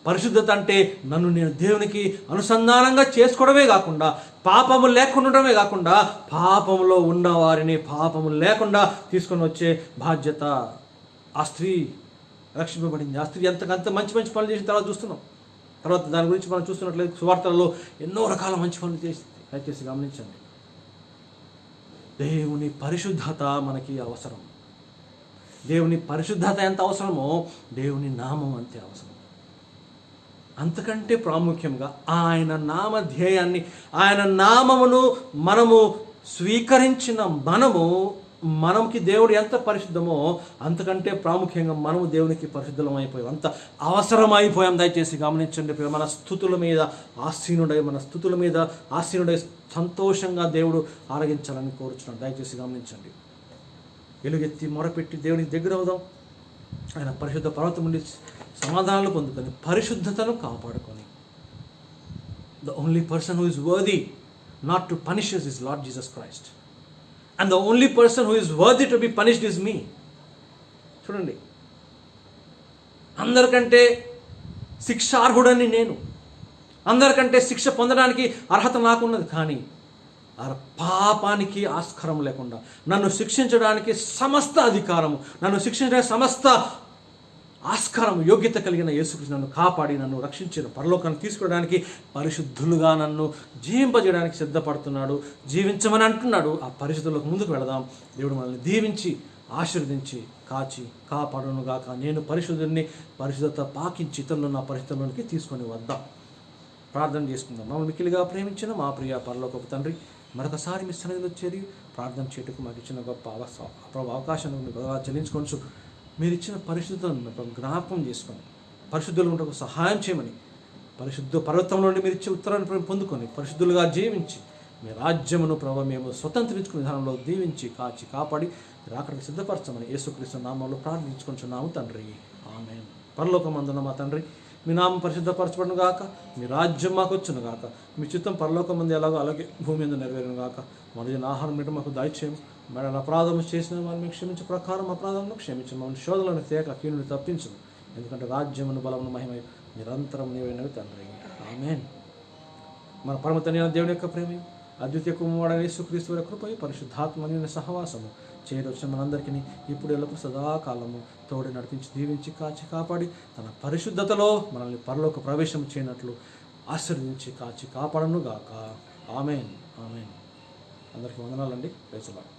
పరిశుద్ధత అంటే నేను దేవునికి అనుసంధానంగా చేసుకోవడమే కాకుండా, పాపము లేకుండా ఉండడమే కాకుండా, పాపములో ఉన్నవారిని పాపము లేకుండా తీసుకొని వచ్చే బాధ్యత. ఆ స్త్రీ రక్షింపబడింది. ఆ స్త్రీ అంత మంచి పనులు చేసిన తర్వాత చూస్తున్నాం. తర్వాత దాని గురించి మనం చూస్తున్నట్లయితే సువార్తలలో ఎన్నో రకాల మంచి పనులు చేసింది. దయచేసి గమనించండి. దేవుని పరిశుద్ధత మనకి అవసరం. దేవుని పరిశుద్ధత ఎంత అవసరమో దేవుని నామం అంతే అవసరం. అంతకంటే ప్రాముఖ్యంగా ఆయన నామధేయాన్ని, ఆయన నామమును మనము స్వీకరించిన మనకి దేవుడు ఎంత పరిశుద్ధమో అంతకంటే ప్రాముఖ్యంగా మనము దేవునికి పరిశుద్ధం అయిపోయాం, అంత అవసరమైపోయాం. దయచేసి గమనించండి. మన స్తుతుల మీద ఆసీనుడై సంతోషంగా దేవుడు ఆరగించాలని కోరుచున్నాడు. దయచేసి గమనించండి. ఎలుగెత్తి మొరపెట్టి దేవునికి దగ్గర అవుదాం. ఆయన పరిశుద్ధ పర్వతం నుండి సమాధానాలు పొందుకొని పరిశుద్ధతను కాపాడుకొని. The only person who is worthy not to punish us is Lord Jesus Christ. And the only person who is worthy to be punished is me. చూడండి, అందరికంటే శిక్షార్హుడని నేను, అందరికంటే శిక్ష పొందడానికి అర్హత నాకున్నది. కానీ ఆ పాపానికి ఆస్కారం లేకుండా నన్ను శిక్షించడానికి సమస్త అధికారము, నన్ను శిక్షించడానికి సమస్త ఆస్కారం, యోగ్యత కలిగిన యేసుక్రీస్తు నన్ను కాపాడి నన్ను రక్షించిన పరలోకాన్ని తీసుకోవడానికి, పరిశుద్ధులుగా నన్ను జీవింపజేయడానికి సిద్ధపడుతున్నాడు, జీవించమని అంటున్నాడు. ఆ పరిశుద్ధులకు ముందుకు వెళదాం. దేవుడు మనల్ని దీవించి ఆశీర్వదించి కాపాడునుగాక. నేను పరిశుద్ధత పాకించి ఇతరులను నా పరిశుద్ధంలోనికి తీసుకొని వద్దాం. ప్రార్థన చేసుకుందాం. మమ్మల్ని మిక్కిలిగా ప్రేమించిన మా ప్రియ పరలోకపు తండ్రి, మరొకసారి మీ సన్నిధిలో చేరి ప్రార్థన చేయటకు మాకు ఇచ్చిన గొప్ప అవకాశాన్ని మీకు చెల్లించుకోవచ్చు. మీరు ఇచ్చిన పరిశుద్ధతను జ్ఞాపకం చేసుకొని పరిశుద్ధులు ఉండకు సహాయం చేయమని, పరిశుద్ధ పర్వతంలో నుండి మీరు ఇచ్చే ఉత్తరాన్ని పొందుకొని పరిశుద్ధులుగా జీవించి మీ రాజ్యమును మేము స్వతంత్రించుకునే విధానంలో దీవించి కాపాడి అక్కడికి సిద్ధపరచమని యేసుక్రీస్తు నామంలో ప్రార్థించుకుంటున్నాము తండ్రి. ఆమేన్. పరలోకమందున్న మా తండ్రి, మీ నామం పరిశుద్ధపరచబడును గాక, మీ రాజ్యం మాకు వచ్చును గాక, మీ చిత్తం పరలోకం మంది ఎలాగో అలాగే భూమి మీద నెరవేరును గాక. మన ఆహారం మీద మాకు దయచేయము, మేడం అపరాధము చేసిన వారిని మీకు క్షమించే ప్రకారం అపరాధమును క్షమించు, మమ్మల్ని శోధనలను తేక కీడుని తప్పించు, ఎందుకంటే రాజ్యమును బలమును మహిమ నిరంతరం నీవైనవి తండ్రి. ఆమేన్. మన పరమ తండ్రి దేవుని యొక్క ప్రేమ, అద్వితీయ కుమారుడైన యేసుక్రీస్తు వారి కృపయు పరిశుద్ధాత్మ సహవాసము చేయవచ్చిన మనందరికీ ఇప్పుడు ఎల్లప్పుడు సదాకాలము తోడి నడిపించి దీవించి కాచి కాపాడి తన పరిశుద్ధతలో మనల్ని పరలోక ప్రవేశం చేయనట్లు ఆశీర్వదించి కాచి కాపాడను గాక. ఆమేన్. ఆమేన్. అందరికీ వందనాలండి. Praise the lord.